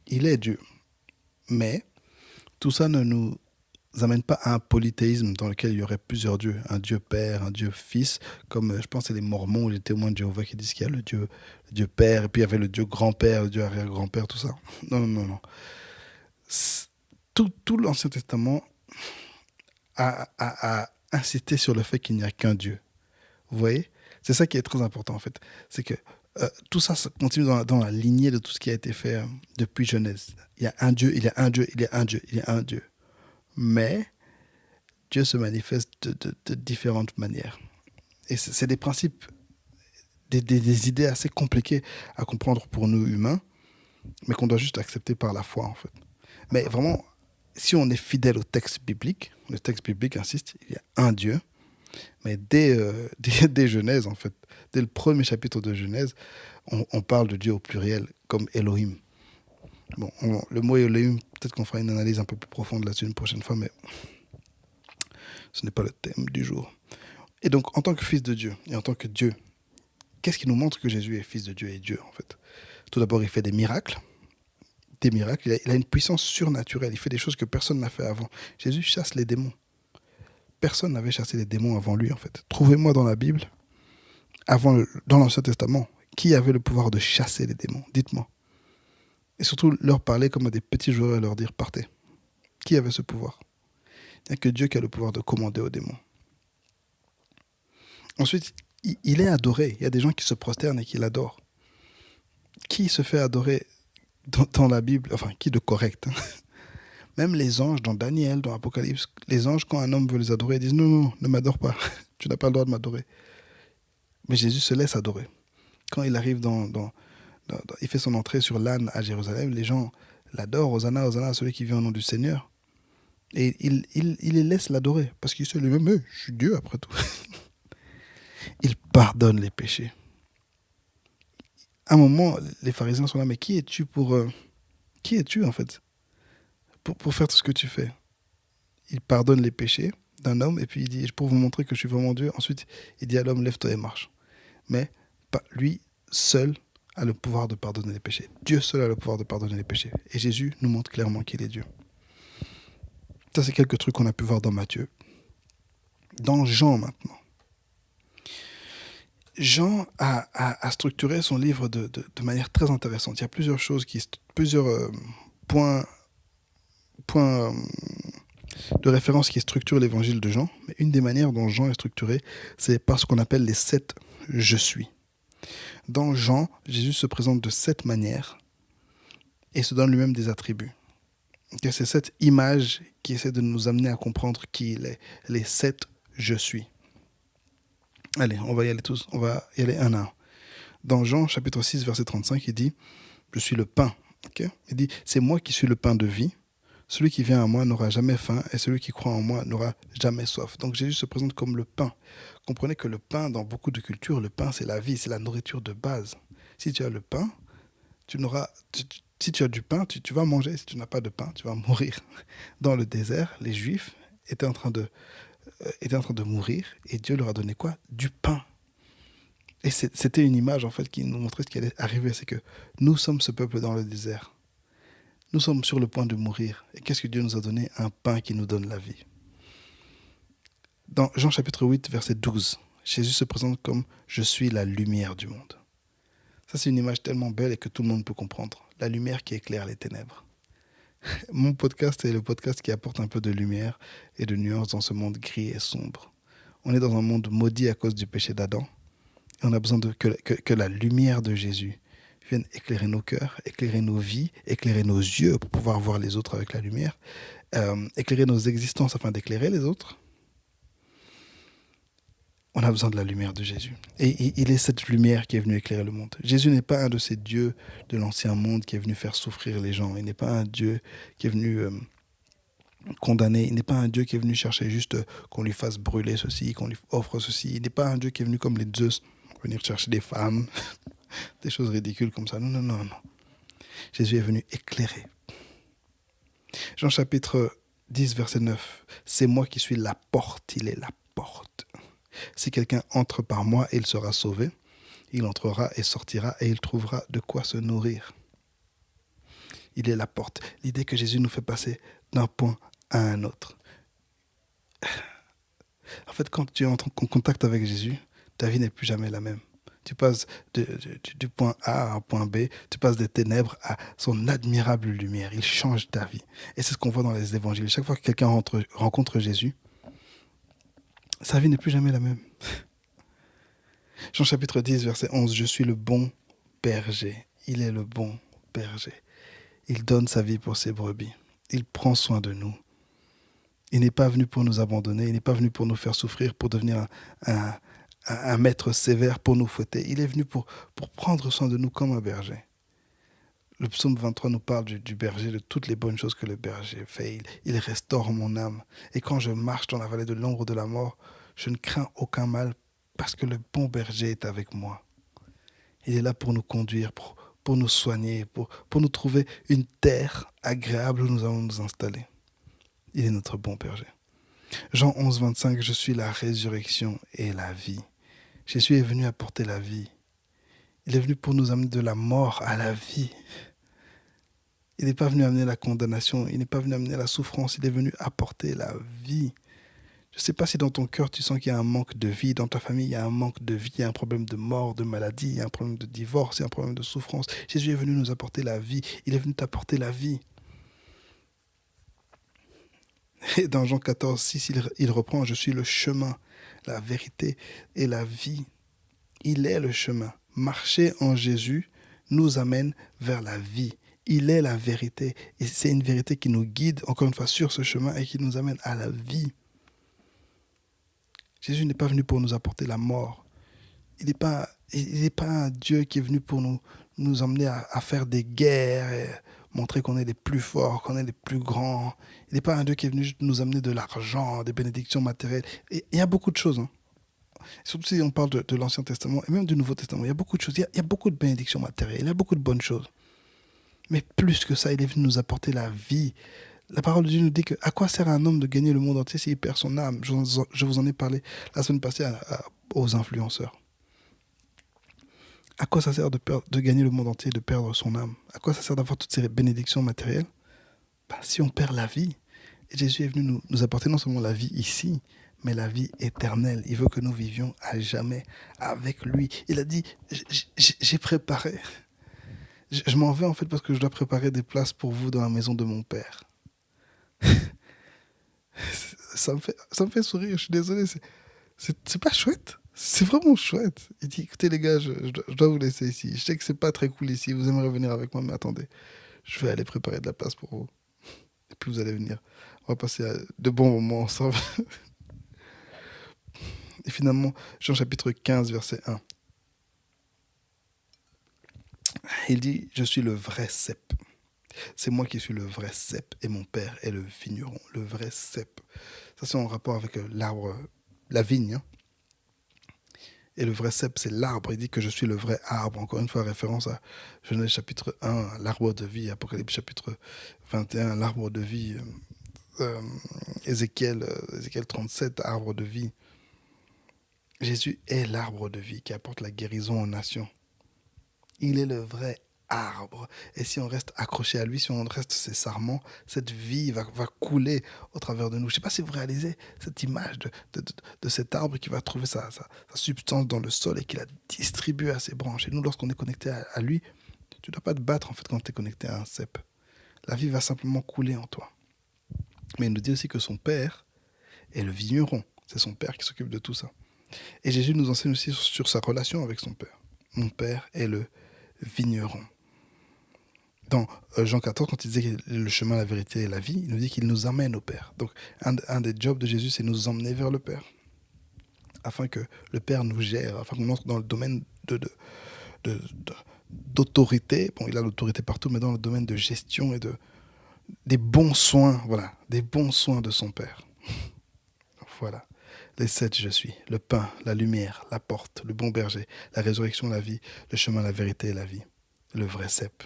il est Dieu. Mais tout ça ne nous amène pas à un polythéisme dans lequel il y aurait plusieurs dieux. Un Dieu Père, un Dieu Fils, comme je pense que c'est les Mormons ou les témoins de Jéhovah qui disent qu'il y a le Dieu Père, et puis il y avait le Dieu Grand-Père, le Dieu Arrière-Grand-Père, tout ça. Non. Tout l'Ancien Testament a insisté sur le fait qu'il n'y a qu'un Dieu. Vous voyez? C'est ça qui est très important en fait. C'est que tout ça continue dans la lignée de tout ce qui a été fait depuis Genèse. Il y a un Dieu, il y a un Dieu, il y a un Dieu, il y a un Dieu. Mais Dieu se manifeste de différentes manières. Et c'est des principes, des idées assez compliquées à comprendre pour nous humains, mais qu'on doit juste accepter par la foi en fait. Mais vraiment, si on est fidèle au texte biblique, le texte biblique insiste, il y a un Dieu. Mais dès Genèse, en fait, dès le premier chapitre de Genèse, on parle de Dieu au pluriel, comme Elohim. Bon, le mot Elohim, peut-être qu'on fera une analyse un peu plus profonde là-dessus une prochaine fois, mais ce n'est pas le thème du jour. Et donc, en tant que fils de Dieu, et en tant que Dieu, qu'est-ce qui nous montre que Jésus est fils de Dieu et Dieu, en fait? Tout d'abord, il fait des miracles. Il a une puissance surnaturelle. Il fait des choses que personne n'a fait avant. Jésus chasse les démons. Personne n'avait chassé les démons avant lui, en fait. Trouvez-moi dans la Bible, dans l'Ancien Testament, qui avait le pouvoir de chasser les démons? Dites-moi. Et surtout, leur parler comme à des petits joueurs et leur dire « partez ». Qui avait ce pouvoir? Il n'y a que Dieu qui a le pouvoir de commander aux démons. Ensuite, il est adoré. Il y a des gens qui se prosternent et qui l'adorent. Qui se fait adorer dans la Bible? Enfin, qui de correct? Même les anges, dans Daniel, dans Apocalypse, les anges, quand un homme veut les adorer, ils disent « Non, ne m'adore pas. Tu n'as pas le droit de m'adorer. » Mais Jésus se laisse adorer. Quand il arrive il fait son entrée sur l'âne à Jérusalem, les gens l'adorent, Hosanna, Hosanna à celui qui vient au nom du Seigneur. Et il les laisse l'adorer, parce qu'il sait lui-même, je suis Dieu après tout. Il pardonne les péchés. À un moment, les pharisiens sont là, mais qui es-tu qui es-tu en fait pour faire tout ce que tu fais? Il pardonne les péchés d'un homme, et puis il dit, pour vous montrer que je suis vraiment Dieu, ensuite il dit à l'homme, lève-toi et marche. Mais lui seul a le pouvoir de pardonner les péchés. Dieu seul a le pouvoir de pardonner les péchés. Et Jésus nous montre clairement qu'il est Dieu. Ça, c'est quelques trucs qu'on a pu voir dans Matthieu. Dans Jean, maintenant. Jean a structuré son livre de manière très intéressante. Il y a plusieurs choses, plusieurs points de référence qui structurent l'évangile de Jean. Mais une des manières dont Jean est structuré, c'est par ce qu'on appelle les 7 « je suis ». Dans Jean, Jésus se présente de 7 manières et se donne lui-même des attributs. C'est cette image qui essaie de nous amener à comprendre qui il est. Les 7 « je suis ». Allez, on va y aller tous. On va y aller un à un. Dans Jean, chapitre 6, verset 35, il dit « Je suis le pain. » Il dit « C'est moi qui suis le pain de vie. Celui qui vient à moi n'aura jamais faim et celui qui croit en moi n'aura jamais soif. » Donc Jésus se présente comme le pain. Comprenez que le pain, dans beaucoup de cultures, le pain, c'est la vie, c'est la nourriture de base. Si tu as le pain, si tu as du pain, tu vas manger. Si tu n'as pas de pain, tu vas mourir. Dans le désert, les Juifs étaient en train de mourir et Dieu leur a donné quoi? Du pain. Et c'était une image en fait qui nous montrait ce qui allait arriver, c'est que nous sommes ce peuple dans le désert. Nous sommes sur le point de mourir. Et qu'est-ce que Dieu nous a donné? Un pain qui nous donne la vie. Dans Jean chapitre 8, verset 12, Jésus se présente comme « Je suis la lumière du monde ». Ça, c'est une image tellement belle et que tout le monde peut comprendre. La lumière qui éclaire les ténèbres. Mon podcast est le podcast qui apporte un peu de lumière et de nuance dans ce monde gris et sombre. On est dans un monde maudit à cause du péché d'Adam. Et on a besoin que la lumière de Jésus vienne éclairer nos cœurs, éclairer nos vies, éclairer nos yeux pour pouvoir voir les autres avec la lumière, éclairer nos existences afin d'éclairer les autres. On a besoin de la lumière de Jésus. Et il est cette lumière qui est venue éclairer le monde. Jésus n'est pas un de ces dieux de l'ancien monde qui est venu faire souffrir les gens. Il n'est pas un Dieu qui est venu condamner. Il n'est pas un Dieu qui est venu chercher juste qu'on lui fasse brûler ceci, qu'on lui offre ceci. Il n'est pas un Dieu qui est venu comme les Zeus, venir chercher des femmes, des choses ridicules comme ça. Non, non, non, non. Jésus est venu éclairer. Jean chapitre 10, verset 9. C'est moi qui suis la porte. Il est la porte. Si quelqu'un entre par moi, il sera sauvé. Il entrera et sortira et il trouvera de quoi se nourrir. Il est la porte. L'idée que Jésus nous fait passer d'un point à un autre. En fait, quand tu entres en contact avec Jésus, ta vie n'est plus jamais la même. Tu passes du point A à un point B, tu passes des ténèbres à son admirable lumière. Il change ta vie. Et c'est ce qu'on voit dans les évangiles. Chaque fois que quelqu'un rencontre Jésus, sa vie n'est plus jamais la même. Jean chapitre 10, verset 11. Je suis le bon berger. Il est le bon berger. Il donne sa vie pour ses brebis. Il prend soin de nous. Il n'est pas venu pour nous abandonner. Il n'est pas venu pour nous faire souffrir, pour devenir un maître sévère, pour nous fouetter. Il est venu pour prendre soin de nous comme un berger. Le psaume 23 nous parle du berger, de toutes les bonnes choses que le berger fait. Il restaure mon âme. Et quand je marche dans la vallée de l'ombre de la mort, je ne crains aucun mal parce que le bon berger est avec moi. Il est là pour nous conduire, pour nous soigner, pour nous trouver une terre agréable où nous allons nous installer. Il est notre bon berger. Jean 11, 25, je suis la résurrection et la vie. Jésus est venu apporter la vie. Il est venu pour nous amener de la mort à la vie. Il n'est pas venu amener la condamnation, il n'est pas venu amener la souffrance, il est venu apporter la vie. Je ne sais pas si dans ton cœur tu sens qu'il y a un manque de vie, dans ta famille il y a un manque de vie, il y a un problème de mort, de maladie, il y a un problème de divorce, il y a un problème de souffrance. Jésus est venu nous apporter la vie, il est venu t'apporter la vie. Et dans Jean 14, 6, il reprend « Je suis le chemin, la vérité et la vie ». Il est le chemin. Marcher en Jésus nous amène vers la vie. Il est la vérité. Et c'est une vérité qui nous guide, encore une fois, sur ce chemin et qui nous amène à la vie. Jésus n'est pas venu pour nous apporter la mort. Il n'est pas un Dieu qui est venu pour nous emmener à faire des guerres et montrer qu'on est les plus forts, qu'on est les plus grands. Il n'est pas un Dieu qui est venu nous amener de l'argent, des bénédictions matérielles. Et il y a beaucoup de choses. Surtout si on parle de l'Ancien Testament et même du Nouveau Testament. Il y a beaucoup de choses. Il y a beaucoup de bénédictions matérielles. Il y a beaucoup de bonnes choses. Mais plus que ça, il est venu nous apporter la vie. La parole de Dieu nous dit que à quoi sert un homme de gagner le monde entier s'il perd son âme. Je vous en ai parlé la semaine passée aux influenceurs. À quoi ça sert de gagner le monde entier et de perdre son âme? À quoi ça sert d'avoir toutes ces bénédictions matérielles? Si on perd la vie. Et Jésus est venu nous apporter non seulement la vie ici, mais la vie éternelle. Il veut que nous vivions à jamais avec lui. Il a dit, j'ai préparé. Je m'en vais en fait parce que je dois préparer des places pour vous dans la maison de mon Père. Ça me fait sourire, je suis désolé. C'est pas chouette. C'est vraiment chouette. Il dit, écoutez les gars, je dois vous laisser ici. Je sais que c'est pas très cool ici. Vous aimeriez venir avec moi, mais attendez. Je vais aller préparer de la place pour vous. Et puis vous allez venir. On va passer de bons moments ensemble. Et finalement, Jean chapitre 15, verset 1. Il dit, je suis le vrai cep. C'est moi qui suis le vrai cep et mon père est le vigneron, le vrai cep. Ça, c'est en rapport avec l'arbre, la vigne. Hein. Et le vrai cep, c'est l'arbre. Il dit que je suis le vrai arbre. Encore une fois, référence à Genèse chapitre 1, l'arbre de vie, Apocalypse chapitre 21, l'arbre de vie, Ézéchiel 37, arbre de vie. Jésus est l'arbre de vie qui apporte la guérison aux nations. Il est le vrai arbre. Et si on reste accroché à lui, si on reste ses sarments, cette vie va couler au travers de nous. Je ne sais pas si vous réalisez cette image de cet arbre qui va trouver sa substance dans le sol et qui la distribue à ses branches. Et nous, lorsqu'on est connecté à lui, tu ne dois pas te battre en fait quand tu es connecté à un cep. La vie va simplement couler en toi. Mais il nous dit aussi que son père est le vigneron. C'est son père qui s'occupe de tout ça. Et Jésus nous enseigne aussi sur sa relation avec son père. Mon père est le vigneron. Dans Jean 14, quand il disait que le chemin, la vérité et la vie, il nous dit qu'il nous amène au Père. Donc, un des jobs de Jésus, c'est nous emmener vers le Père, afin que le Père nous gère, afin qu'on entre dans le domaine d'autorité. Bon, il a l'autorité partout, mais dans le domaine de gestion et des bons soins, voilà, des bons soins de son Père. Voilà. Les 7 je suis, le pain, la lumière, la porte, le bon berger, la résurrection, la vie, le chemin, la vérité et la vie, le vrai cep.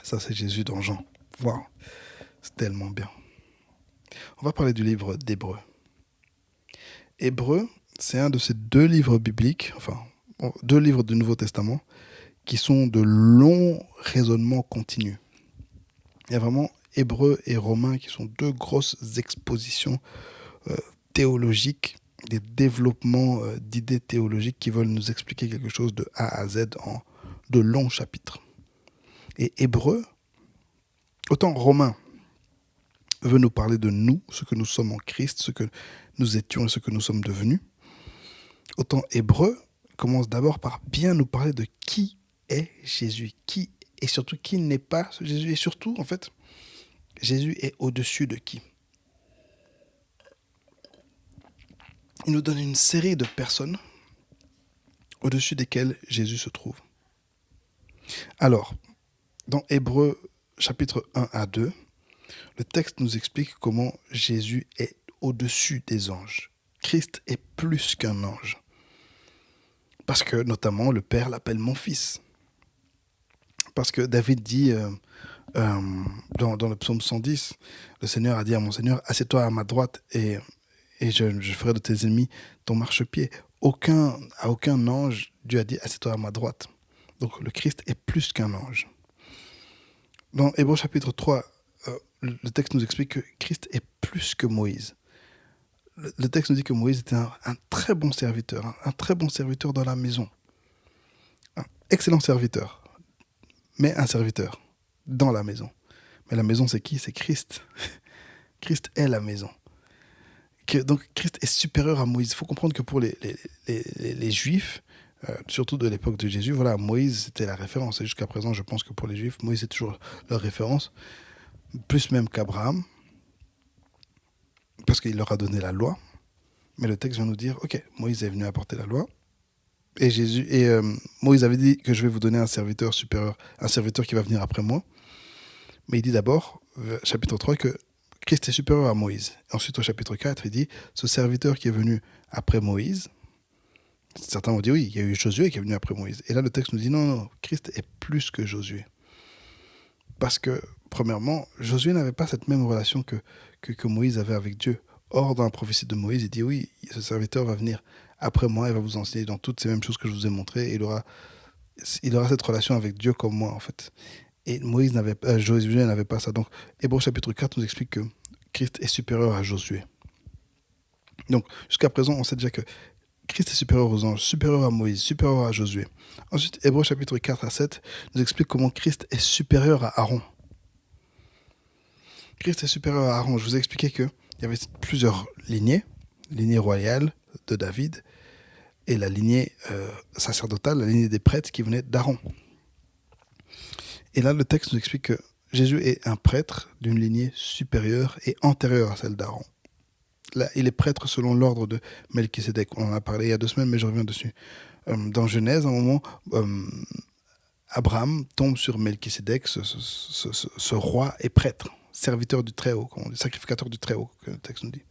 Ça, c'est Jésus dans Jean. Waouh, c'est tellement bien. On va parler du livre d'Hébreux. Hébreux, c'est un de ces 2 livres bibliques, enfin, 2 livres du Nouveau Testament, qui sont de longs raisonnements continus. Il y a vraiment Hébreux et Romains qui sont 2 grosses expositions théologiques, des développements d'idées théologiques qui veulent nous expliquer quelque chose de A à Z en de longs chapitres. Et Hébreux, autant Romain veut nous parler de nous, ce que nous sommes en Christ, ce que nous étions et ce que nous sommes devenus, autant Hébreux commence d'abord par bien nous parler de qui est Jésus, qui et surtout qui n'est pas ce Jésus, et surtout, en fait, Jésus est au-dessus de qui. Il nous donne une série de personnes au-dessus desquelles Jésus se trouve. Alors, dans Hébreux chapitre 1 à 2, le texte nous explique comment Jésus est au-dessus des anges. Christ est plus qu'un ange. Parce que, notamment, le Père l'appelle mon fils. Parce que David dit dans le psaume 110, le Seigneur a dit à mon Seigneur, assieds-toi à ma droite et je ferai de tes ennemis ton marchepied. À aucun ange, Dieu a dit, assieds-toi à ma droite. Donc le Christ est plus qu'un ange. Dans Hébreux chapitre 3, le texte nous explique que Christ est plus que Moïse. Le texte nous dit que Moïse était un très bon serviteur, un très bon serviteur dans la maison. Un excellent serviteur, mais un serviteur dans la maison. Mais la maison, c'est qui? C'est Christ. Christ est la maison. Donc Christ est supérieur à Moïse. Il faut comprendre que pour les Juifs, surtout de l'époque de Jésus, voilà, Moïse, c'était la référence. Et jusqu'à présent, je pense que pour les Juifs, Moïse est toujours leur référence, plus même qu'Abraham, parce qu'il leur a donné la loi. Mais le texte vient nous dire, ok, Moïse est venu apporter la loi, et Moïse avait dit que je vais vous donner un serviteur supérieur, un serviteur qui va venir après moi. Mais il dit d'abord, chapitre 3, que Christ est supérieur à Moïse. Ensuite, au chapitre 4, il dit, ce serviteur qui est venu après Moïse, certains vont dire, oui, il y a eu Josué qui est venu après Moïse. Et là, le texte nous dit, non, Christ est plus que Josué. Parce que, premièrement, Josué n'avait pas cette même relation que Moïse avait avec Dieu. Or, dans la prophétie de Moïse, il dit, oui, ce serviteur va venir après moi et va vous enseigner dans toutes ces mêmes choses que je vous ai montrées. Et il aura cette relation avec Dieu comme moi, en fait. Et Josué n'avait pas ça. Donc, Hébreux chapitre 4 nous explique que Christ est supérieur à Josué. Donc, jusqu'à présent, on sait déjà que Christ est supérieur aux anges, supérieur à Moïse, supérieur à Josué. Ensuite, Hébreux chapitre 4 à 7 nous explique comment Christ est supérieur à Aaron. Christ est supérieur à Aaron. Je vous ai expliqué qu'il y avait plusieurs lignées. Lignée royale de David et la lignée sacerdotale, la lignée des prêtres qui venait d'Aaron. Et là, le texte nous explique que Jésus est un prêtre d'une lignée supérieure et antérieure à celle d'Aaron. Là, il est prêtre selon l'ordre de Melchisédek. On en a parlé il y a 2 semaines, mais je reviens dessus. Dans Genèse, à un moment, Abraham tombe sur Melchisédek, ce roi et prêtre, serviteur du Très-Haut, sacrificateur du Très-Haut, que le texte nous dit.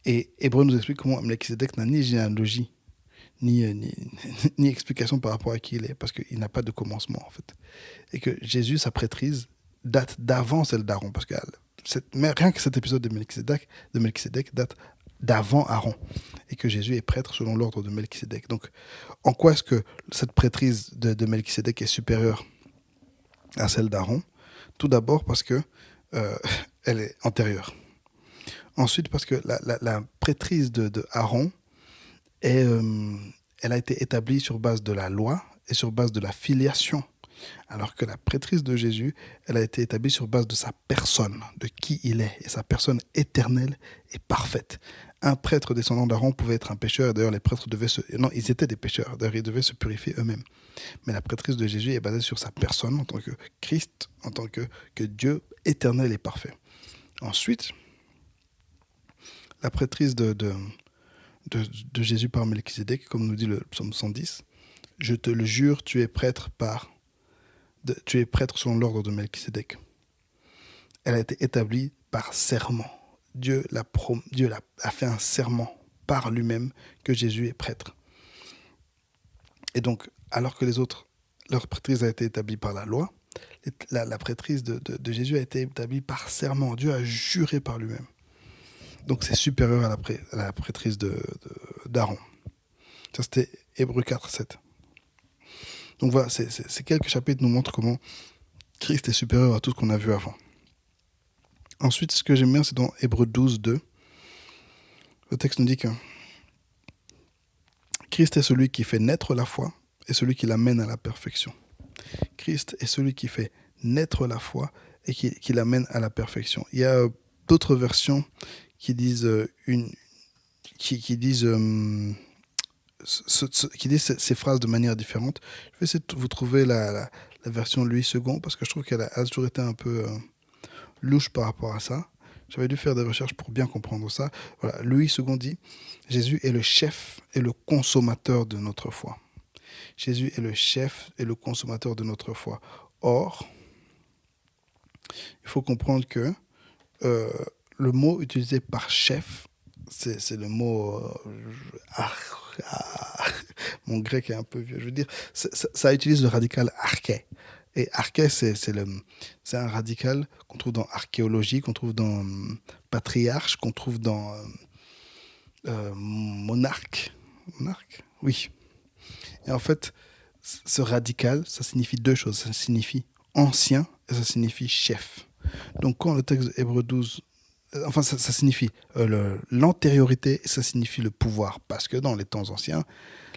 Et Hébreux nous explique comment Melchisédek n'a ni généalogie, ni explication par rapport à qui il est, parce qu'il n'a pas de commencement, en fait. Et que Jésus, sa prêtrise, date d'avant celle d'Aaron, parce que rien que cet épisode de Melchisédek date d'avant Aaron. et que Jésus est prêtre selon l'ordre de Melchisédek. Donc, en quoi est-ce que cette prêtrise de Melchisédek est supérieure à celle d'Aaron? Tout d'abord parce que elle est antérieure. Ensuite, parce que la prêtrise de Aaron elle a été établie sur base de la loi et sur base de la filiation. Alors que la prêtrise de Jésus, elle a été établie sur base de sa personne, de qui il est, et sa personne éternelle et parfaite. Un prêtre descendant d'Aaron pouvait être un pécheur, d'ailleurs les prêtres devaient se... Non, ils étaient des pécheurs, d'ailleurs ils devaient se purifier eux-mêmes. Mais la prêtrise de Jésus est basée sur sa personne en tant que Christ, en tant que Dieu éternel et parfait. Ensuite, la prêtrise de Jésus par Melchisédek, comme nous dit le psaume 110, « Je te le jure, tu es prêtre selon l'ordre de Melchisédek. » Elle a été établie par serment. Dieu a fait un serment par lui-même que Jésus est prêtre. Et donc, alors que les autres, leur prêtrise a été établie par la loi, la prêtrise de Jésus a été établie par serment. Dieu a juré par lui-même. Donc c'est supérieur à la prêtrise d'Aaron. Ça, c'était Hébreux 4, 7. Donc voilà, ces quelques chapitres nous montrent comment Christ est supérieur à tout ce qu'on a vu avant. Ensuite, ce que j'aime bien, c'est dans Hébreux 12, 2. Le texte nous dit que Christ est celui qui fait naître la foi et celui qui l'amène à la perfection. Christ est celui qui fait naître la foi et qui l'amène à la perfection. Il y a d'autres versions qui disent ces phrases de manière différente. Je vais essayer de vous trouver la version Louis II parce que je trouve qu'elle a toujours été un peu louche par rapport à ça. J'avais dû faire des recherches pour bien comprendre ça. Voilà, Louis II dit « Jésus est le chef et le consommateur de notre foi. » Jésus est le chef et le consommateur de notre foi. Or, il faut comprendre que le mot utilisé par chef, c'est le mot... mon grec est un peu vieux. Je veux dire, ça utilise le radical arché. Et arché, c'est un radical qu'on trouve dans archéologie, qu'on trouve dans patriarche, qu'on trouve dans monarque. Monarque? Oui. Et en fait, ce radical, ça signifie deux choses. Ça signifie ancien et ça signifie chef. Donc quand le texte de Hébreux 12... Enfin, ça signifie l'antériorité et ça signifie le pouvoir. Parce que dans les temps anciens,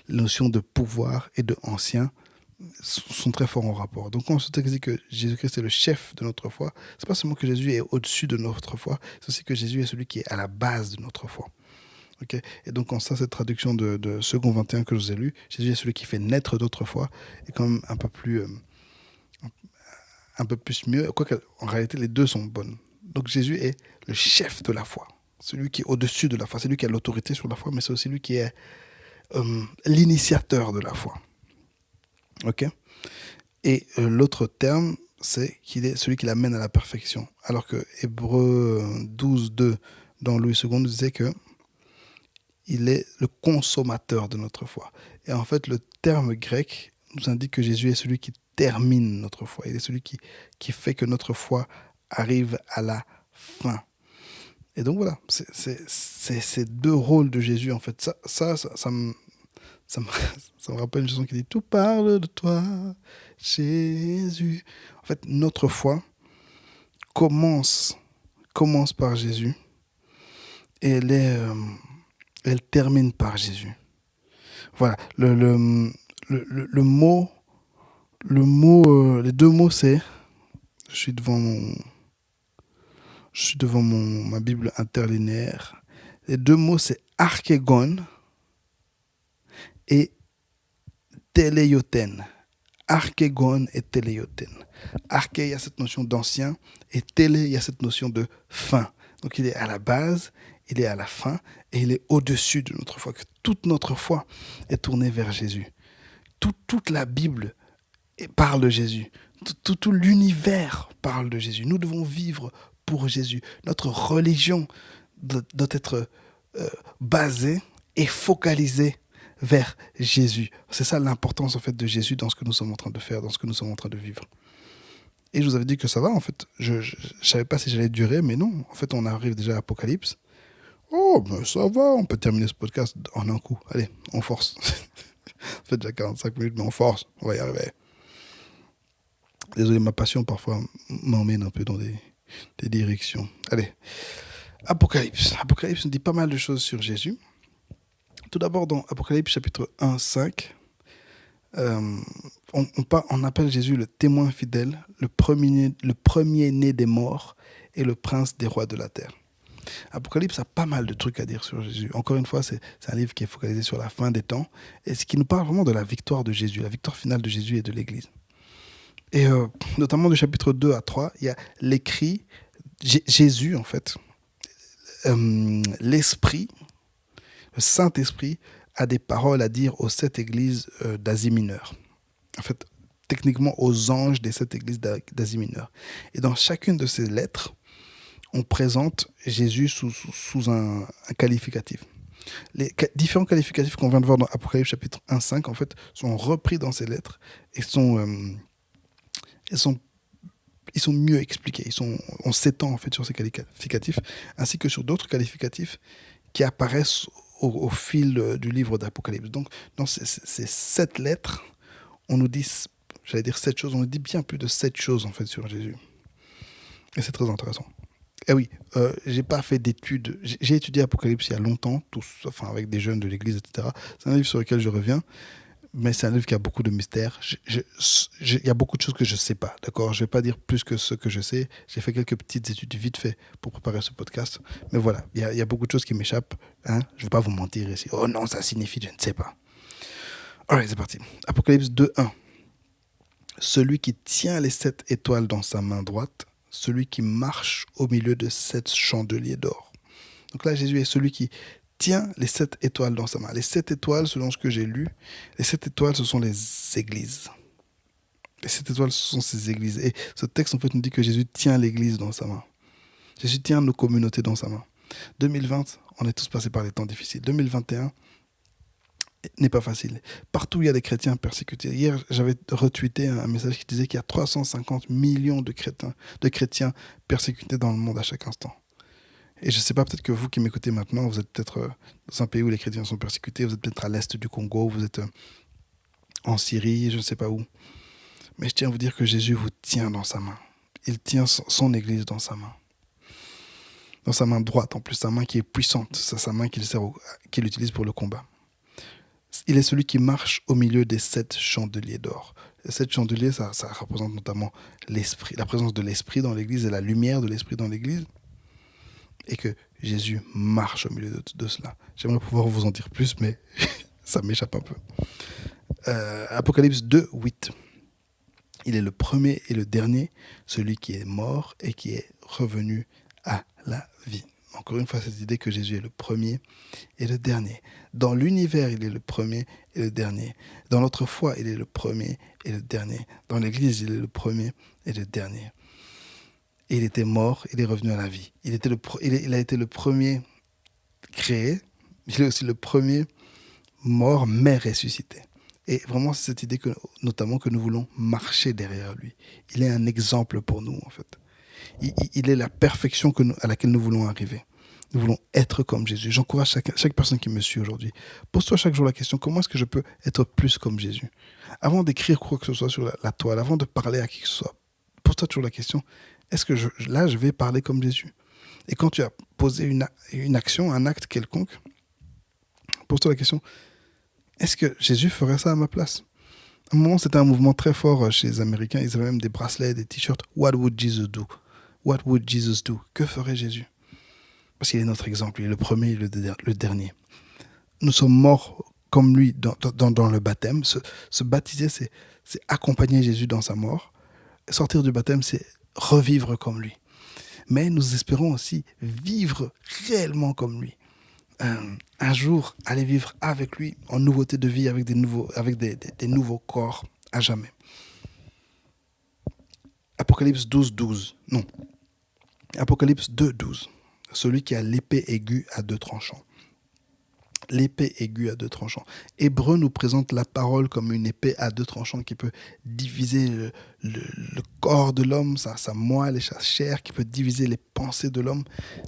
les notions de pouvoir et de ancien sont très forts en rapport. Donc quand ce texte dit que Jésus-Christ est le chef de notre foi, c'est pas seulement que Jésus est au-dessus de notre foi, c'est aussi que Jésus est celui qui est à la base de notre foi. Okay? Et donc en ça, cette traduction de Second 21 que je vous ai lu, Jésus est celui qui fait naître notre foi, est quand même un peu plus mieux, quoique en réalité les deux sont bonnes. Donc Jésus est le chef de la foi, celui qui est au-dessus de la foi, c'est lui qui a l'autorité sur la foi, mais c'est aussi lui qui est l'initiateur de la foi. Ok? Et l'autre terme, c'est qu'il est celui qui l'amène à la perfection. Alors que Hébreux 12, 2 dans Louis II nous disait que il est le consommateur de notre foi. Et en fait, le terme grec nous indique que Jésus est celui qui termine notre foi. Il est celui qui fait que notre foi arrive à la fin. Et donc voilà, c'est ces deux rôles de Jésus, en fait. Ça me rappelle une chanson qui dit « Tout parle de toi, Jésus ». En fait, notre foi commence par Jésus et elle termine par Jésus. Voilà, les deux mots, c'est... Je suis devant ma Bible interlinéaire. Les deux mots, c'est archégon et téléioten. Archégon et téléioten. Arché, il y a cette notion d'ancien, et télé, il y a cette notion de fin. Donc il est à la base, il est à la fin, et il est au-dessus de notre foi. Que toute notre foi est tournée vers Jésus. Toute la Bible parle de Jésus. Tout l'univers parle de Jésus. Nous devons vivre pour Jésus. Notre religion doit être basée et focalisée vers Jésus. C'est ça l'importance en fait de Jésus dans ce que nous sommes en train de faire, dans ce que nous sommes en train de vivre. Et je vous avais dit que ça va en fait. Je savais pas si j'allais durer, mais non. En fait, on arrive déjà à Apocalypse. Oh, ben ça va, on peut terminer ce podcast en un coup. Allez, on force. Ça fait déjà 45 minutes, mais on force. On va y arriver. Désolé, ma passion parfois m'emmène un peu dans des directions. Allez, Apocalypse. Apocalypse nous dit pas mal de choses sur Jésus. Tout d'abord, dans Apocalypse chapitre 1, 5, on appelle Jésus le témoin fidèle, le premier-né des morts et le prince des rois de la terre. Apocalypse a pas mal de trucs à dire sur Jésus. Encore une fois, c'est un livre qui est focalisé sur la fin des temps et ce qui nous parle vraiment de la victoire de Jésus, la victoire finale de Jésus et de l'Église. Et notamment du chapitre 2 à 3, il y a l'écrit, Jésus en fait, l'Esprit, le Saint-Esprit a des paroles à dire aux 7 églises d'Asie mineure. En fait, techniquement aux anges des 7 églises d'Asie mineure. Et dans chacune de ces lettres, on présente Jésus sous un qualificatif. Les différents qualificatifs qu'on vient de voir dans Apocalypse chapitre 1, 5, en fait, sont repris dans ces lettres et ils sont mieux expliqués. On s'étend en fait sur ces qualificatifs, ainsi que sur d'autres qualificatifs qui apparaissent au fil du livre d'Apocalypse. Donc, dans ces 7 lettres, on nous dit, j'allais dire 7 choses, on nous dit bien plus de 7 choses en fait sur Jésus. Et c'est très intéressant. Eh oui, j'ai pas fait d'études. J'ai étudié Apocalypse il y a longtemps, avec des jeunes de l'église, etc. C'est un livre sur lequel je reviens, mais c'est un livre qui a beaucoup de mystères. Il y a beaucoup de choses que je sais pas, d'accord. Je vais pas dire plus que ce que je sais. J'ai fait quelques petites études vite fait pour préparer ce podcast, mais voilà, il y a beaucoup de choses qui m'échappent. Hein. Je vais pas vous mentir ici. Oh non, ça signifie, je ne sais pas. Alright, c'est parti. Apocalypse 2, 1. Celui qui tient les 7 étoiles dans sa main droite, celui qui marche au milieu de 7 chandeliers d'or. Donc là, Jésus est celui qui tient les 7 étoiles dans sa main. Les 7 étoiles, selon ce que j'ai lu, les 7 étoiles, ce sont les églises. Les 7 étoiles, ce sont ces églises. Et ce texte, en fait, nous dit que Jésus tient l'église dans sa main. Jésus tient nos communautés dans sa main. 2020, on est tous passés par des temps difficiles. 2021 n'est pas facile. Partout, il y a des chrétiens persécutés. Hier, j'avais retweeté un message qui disait qu'il y a 350 millions de chrétiens persécutés dans le monde à chaque instant. Et je ne sais pas, peut-être que vous qui m'écoutez maintenant, vous êtes peut-être dans un pays où les chrétiens sont persécutés, vous êtes peut-être à l'est du Congo, vous êtes en Syrie, je ne sais pas où. Mais je tiens à vous dire que Jésus vous tient dans sa main. Il tient son église dans sa main. Dans sa main droite, en plus, sa main qui est puissante, c'est sa main qu'il utilise pour le combat. Il est celui qui marche au milieu des 7 chandeliers d'or. Les 7 chandeliers, ça représente notamment l'esprit, la présence de l'esprit dans l'église et la lumière de l'esprit dans l'église. Et que Jésus marche au milieu de cela. J'aimerais pouvoir vous en dire plus, mais ça m'échappe un peu. Apocalypse 2, 8. Il est le premier et le dernier, celui qui est mort et qui est revenu à la vie. Encore une fois, cette idée que Jésus est le premier et le dernier. Dans l'univers, il est le premier et le dernier. Dans notre foi, il est le premier et le dernier. Dans l'Église, il est le premier et le dernier. Et il était mort, il est revenu à la vie. Il a été le premier créé, il est aussi le premier mort, mais ressuscité. Et vraiment, c'est cette idée notamment que nous voulons marcher derrière lui. Il est un exemple pour nous, en fait. Il est la perfection à laquelle nous voulons arriver. Nous voulons être comme Jésus. J'encourage chaque personne qui me suit aujourd'hui. Pose-toi chaque jour la question, comment est-ce que je peux être plus comme Jésus? Avant d'écrire quoi que ce soit sur la toile, avant de parler à qui que ce soit, pose-toi toujours la question, est-ce que je vais parler comme Jésus? Et quand tu as posé une action, un acte quelconque, pose-toi la question, est-ce que Jésus ferait ça à ma place? À un moment, c'était un mouvement très fort chez les Américains. Ils avaient même des bracelets, des t-shirts. What would Jesus do? What would Jesus do? Que ferait Jésus? Parce qu'il est notre exemple. Il est le premier et le dernier. Nous sommes morts comme lui dans le baptême. Se baptiser, c'est accompagner Jésus dans sa mort. Sortir du baptême, c'est revivre comme lui. Mais nous espérons aussi vivre réellement comme lui. Un jour, aller vivre avec lui en nouveauté de vie, avec des nouveaux corps à jamais. Apocalypse 12, 12. Non. Apocalypse 2, 12. Celui qui a l'épée aiguë à 2 tranchants. l'épée aiguë à deux tranchants. Hébreu nous présente la parole comme une épée à deux tranchants qui peut diviser le corps de l'homme, sa moelle et sa chair, qui peut diviser les pensées de l'homme.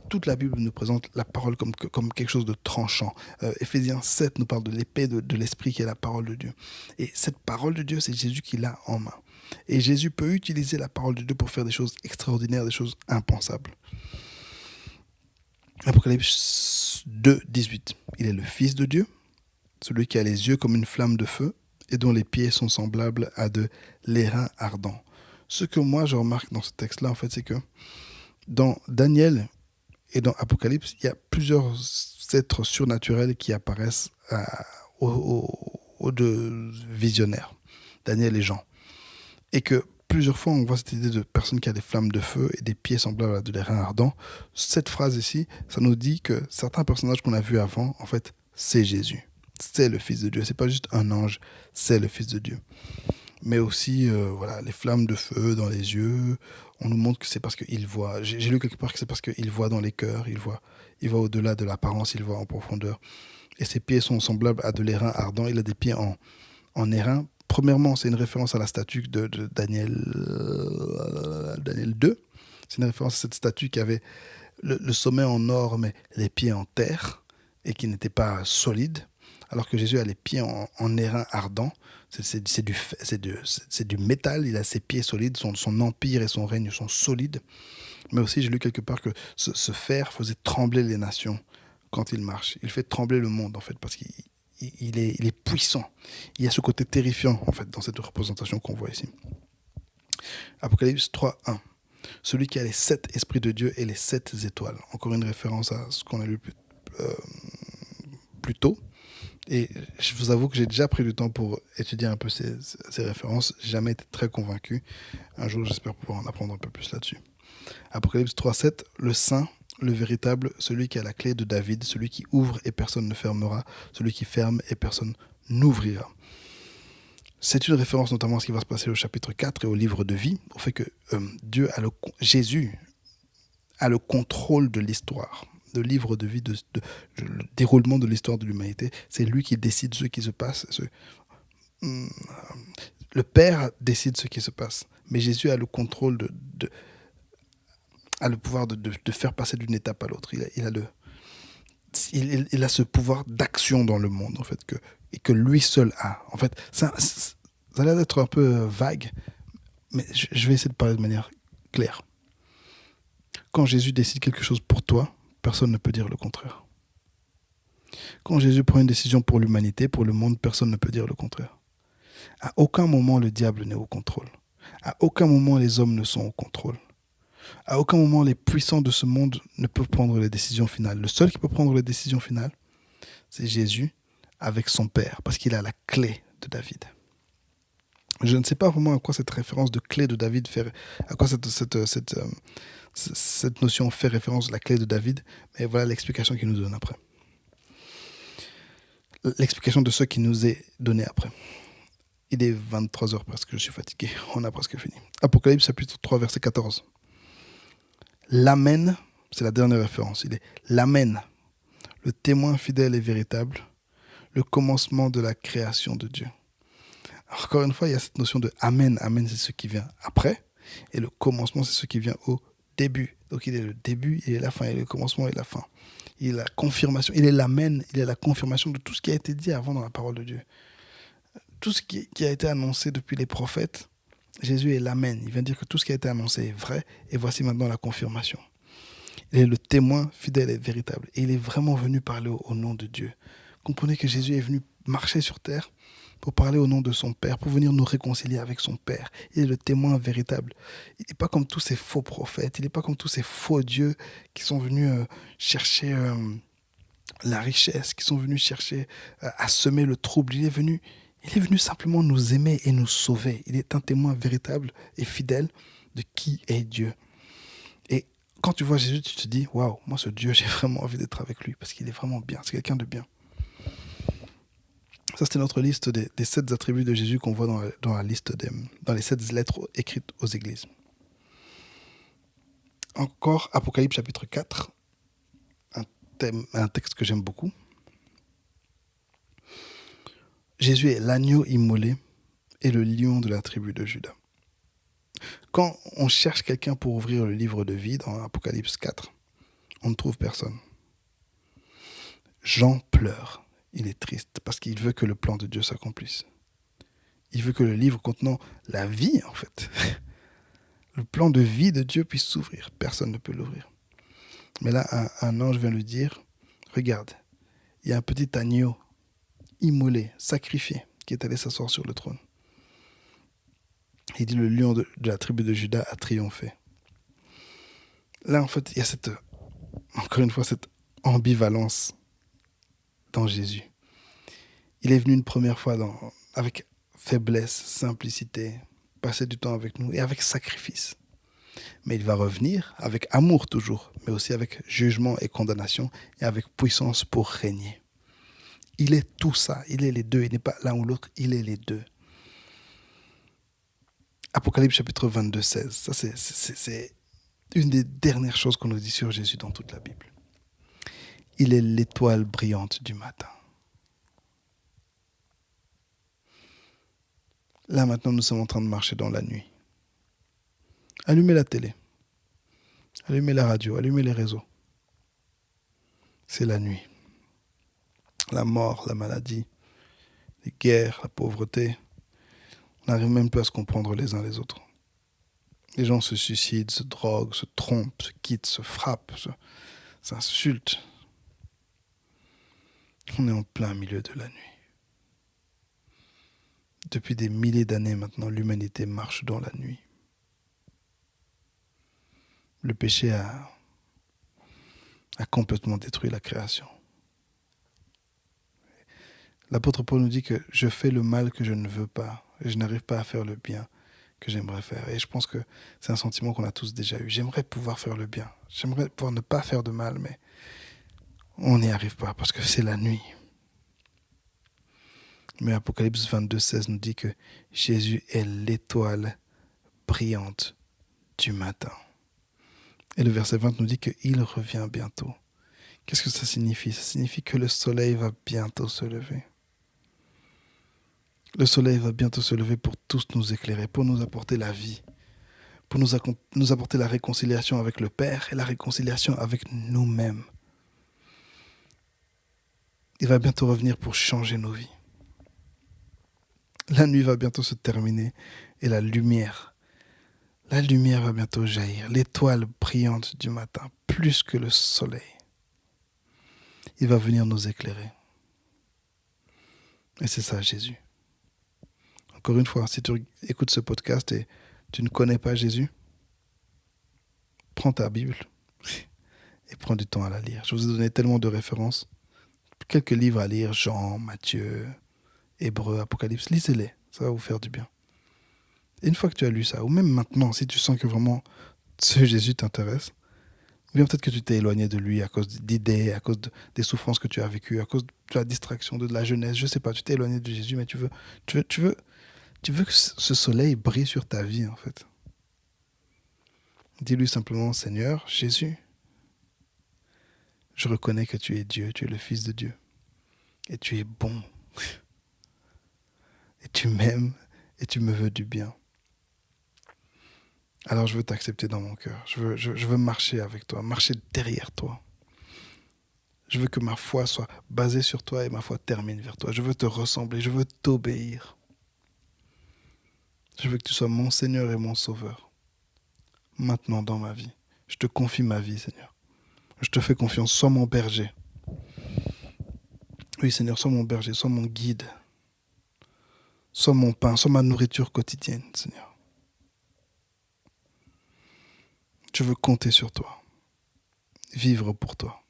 Toute la Bible nous présente la parole comme quelque chose de tranchant. Éphésiens 7 nous parle de l'épée de l'esprit qui est la parole de Dieu. Et cette parole de Dieu, c'est Jésus qui l'a en main. Et Jésus peut utiliser la parole de Dieu pour faire des choses extraordinaires, des choses impensables. Apocalypse 2, 18. Il est le Fils de Dieu, celui qui a les yeux comme une flamme de feu et dont les pieds sont semblables à de l'airain ardent. Ce que moi je remarque dans ce texte-là, en fait, c'est que dans Daniel et dans Apocalypse, il y a plusieurs êtres surnaturels qui apparaissent aux deux visionnaires, Daniel et Jean. Et que plusieurs fois, on voit cette idée de personne qui a des flammes de feu et des pieds semblables à de l'airain ardent. Cette phrase ici, ça nous dit que certains personnages qu'on a vus avant, en fait, c'est Jésus. C'est le Fils de Dieu. C'est pas juste un ange, c'est le Fils de Dieu. Mais aussi, voilà, les flammes de feu dans les yeux. On nous montre que c'est parce qu'il voit. J'ai lu quelque part que c'est parce qu'il voit dans les cœurs. Il voit au-delà de l'apparence, il voit en profondeur. Et ses pieds sont semblables à de l'airain ardent. Il a des pieds en airain. Premièrement, c'est une référence à la statue de Daniel 2. C'est une référence à cette statue qui avait le sommet en or, mais les pieds en terre, et qui n'était pas solide, alors que Jésus a les pieds en airain ardent. C'est du métal, il a ses pieds solides, son empire et son règne sont solides. Mais aussi, j'ai lu quelque part que ce fer faisait trembler les nations quand il marche. Il fait trembler le monde, en fait, parce qu'il est puissant. Il y a ce côté terrifiant, en fait, dans cette représentation qu'on voit ici. Apocalypse 3, 1. Celui qui a les 7 esprits de Dieu et les 7 étoiles. Encore une référence à ce qu'on a lu plus tôt. Et je vous avoue que j'ai déjà pris du temps pour étudier un peu ces références. J'ai jamais été très convaincu. Un jour, j'espère pouvoir en apprendre un peu plus là-dessus. Apocalypse 3, 7. Le saint, le véritable, celui qui a la clé de David, celui qui ouvre et personne ne fermera, celui qui ferme et personne n'ouvrira. C'est une référence notamment à ce qui va se passer au chapitre 4 et au livre de vie, au fait que Jésus a le contrôle de l'histoire, le livre de vie, le déroulement de l'histoire de l'humanité. C'est lui qui décide ce qui se passe. Le Père décide ce qui se passe, mais Jésus a le contrôle a le pouvoir de faire passer d'une étape à l'autre. Il a ce pouvoir d'action dans le monde, en fait, que lui seul a. En fait, ça a l'air d'être un peu vague, mais je vais essayer de parler de manière claire. Quand Jésus décide quelque chose pour toi, personne ne peut dire le contraire. Quand Jésus prend une décision pour l'humanité, pour le monde, personne ne peut dire le contraire. À aucun moment, le diable n'est au contrôle. À aucun moment, les hommes ne sont au contrôle. À aucun moment, les puissants de ce monde ne peuvent prendre les décisions finales. Le seul qui peut prendre les décisions finales, c'est Jésus avec son Père, parce qu'il a la clé de David. Je ne sais pas vraiment à quoi cette référence de clé de David fait, à quoi cette notion fait référence, la clé de David, mais voilà l'explication qu'il nous donne après. L'explication de ce qui nous est donné après. Il est 23h presque, je suis fatigué, on a presque fini. Apocalypse chapitre 3, verset 14. L'Amen, c'est la dernière référence, il est l'Amen, le témoin fidèle et véritable, le commencement de la création de Dieu. Encore une fois, il y a cette notion de Amen. Amen, c'est ce qui vient après. Et le commencement, c'est ce qui vient au début. Donc, il est le début, il est la fin. Il est le commencement et la fin. Il est la confirmation. Il est l'Amen. Il est la confirmation de tout ce qui a été dit avant dans la parole de Dieu. Tout ce qui a été annoncé depuis les prophètes, Jésus est l'Amen. Il vient dire que tout ce qui a été annoncé est vrai. Et voici maintenant la confirmation. Il est le témoin fidèle et véritable. Et il est vraiment venu parler au nom de Dieu. Comprenez que Jésus est venu marcher sur terre pour parler au nom de son Père, pour venir nous réconcilier avec son Père. Il est le témoin véritable. Il n'est pas comme tous ces faux prophètes, il n'est pas comme tous ces faux dieux qui sont venus chercher la richesse, qui sont venus chercher à semer le trouble. Il est venu simplement nous aimer et nous sauver. Il est un témoin véritable et fidèle de qui est Dieu. Et quand tu vois Jésus, tu te dis, waouh, moi ce Dieu, j'ai vraiment envie d'être avec lui parce qu'il est vraiment bien, c'est quelqu'un de bien. Ça, c'était notre liste des 7 attributs de Jésus qu'on voit dans la liste dans les 7 lettres écrites aux églises. Encore Apocalypse chapitre 4, un texte que j'aime beaucoup. Jésus est l'agneau immolé et le lion de la tribu de Juda. Quand on cherche quelqu'un pour ouvrir le livre de vie dans Apocalypse 4, on ne trouve personne. Jean pleure, il est triste parce qu'il veut que le plan de Dieu s'accomplisse. Il veut que le livre contenant la vie, en fait, le plan de vie de Dieu puisse s'ouvrir. Personne ne peut l'ouvrir. Mais là, un ange vient lui dire, regarde, il y a un petit agneau immolé, sacrifié, qui est allé s'asseoir sur le trône. Il dit, le lion de la tribu de Juda a triomphé. Là, en fait, il y a encore une fois, cette ambivalence dans Jésus. Il est venu une première fois avec faiblesse, simplicité, passer du temps avec nous et avec sacrifice. Mais il va revenir avec amour toujours, mais aussi avec jugement et condamnation et avec puissance pour régner. Il est tout ça, il est les deux, il n'est pas l'un ou l'autre, il est les deux. Apocalypse chapitre 22, 16, ça c'est une des dernières choses qu'on nous dit sur Jésus dans toute la Bible. Il est l'étoile brillante du matin. Là maintenant nous sommes en train de marcher dans la nuit. Allumez la télé, allumez la radio, allumez les réseaux. C'est la nuit. La mort, la maladie, les guerres, la pauvreté. On n'arrive même plus à se comprendre les uns les autres. Les gens se suicident, se droguent, se trompent, se quittent, se frappent, s'insultent. On est en plein milieu de la nuit. Depuis des milliers d'années maintenant, l'humanité marche dans la nuit. Le péché a complètement détruit la création. L'apôtre Paul nous dit que je fais le mal que je ne veux pas et je n'arrive pas à faire le bien que j'aimerais faire. Et je pense que c'est un sentiment qu'on a tous déjà eu. J'aimerais pouvoir faire le bien. J'aimerais pouvoir ne pas faire de mal, mais on n'y arrive pas parce que c'est la nuit. Mais Apocalypse 22, 16 nous dit que Jésus est l'étoile brillante du matin. Et le verset 20 nous dit qu'il revient bientôt. Qu'est-ce que ça signifie? Ça signifie que le soleil va bientôt se lever. Le soleil va bientôt se lever pour tous nous éclairer, pour nous apporter la vie, pour nous apporter la réconciliation avec le Père et la réconciliation avec nous-mêmes. Il va bientôt revenir pour changer nos vies. La nuit va bientôt se terminer et la lumière va bientôt jaillir. L'étoile brillante du matin, plus que le soleil. Il va venir nous éclairer. Et c'est ça, Jésus. Encore une fois, si tu écoutes ce podcast et tu ne connais pas Jésus, prends ta Bible et prends du temps à la lire. Je vous ai donné tellement de références. Quelques livres à lire, Jean, Matthieu, Hébreux, Apocalypse, lisez-les, ça va vous faire du bien. Et une fois que tu as lu ça, ou même maintenant, si tu sens que vraiment ce Jésus t'intéresse, ou bien peut-être que tu t'es éloigné de lui à cause d'idées, à cause des souffrances que tu as vécues, à cause de la distraction, de la jeunesse, je ne sais pas, tu t'es éloigné de Jésus, mais tu veux que ce soleil brille sur ta vie, en fait. Dis-lui simplement, Seigneur, Jésus, je reconnais que tu es Dieu, tu es le Fils de Dieu, et tu es bon. Et tu m'aimes et tu me veux du bien. Alors je veux t'accepter dans mon cœur. Je veux marcher avec toi, marcher derrière toi. Je veux que ma foi soit basée sur toi et ma foi termine vers toi. Je veux te ressembler, je veux t'obéir. Je veux que tu sois mon Seigneur et mon Sauveur. Maintenant dans ma vie. Je te confie ma vie, Seigneur. Je te fais confiance, sois mon berger. Oui, Seigneur, sois mon berger, sois mon guide. Sois mon pain, sois ma nourriture quotidienne, Seigneur. Je veux compter sur toi, vivre pour toi,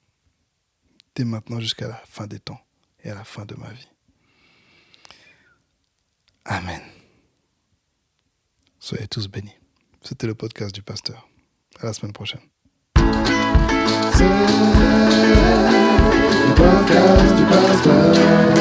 dès maintenant jusqu'à la fin des temps et à la fin de ma vie. Amen. Soyez tous bénis. C'était le podcast du pasteur. À la semaine prochaine. C'est le podcast du pasteur.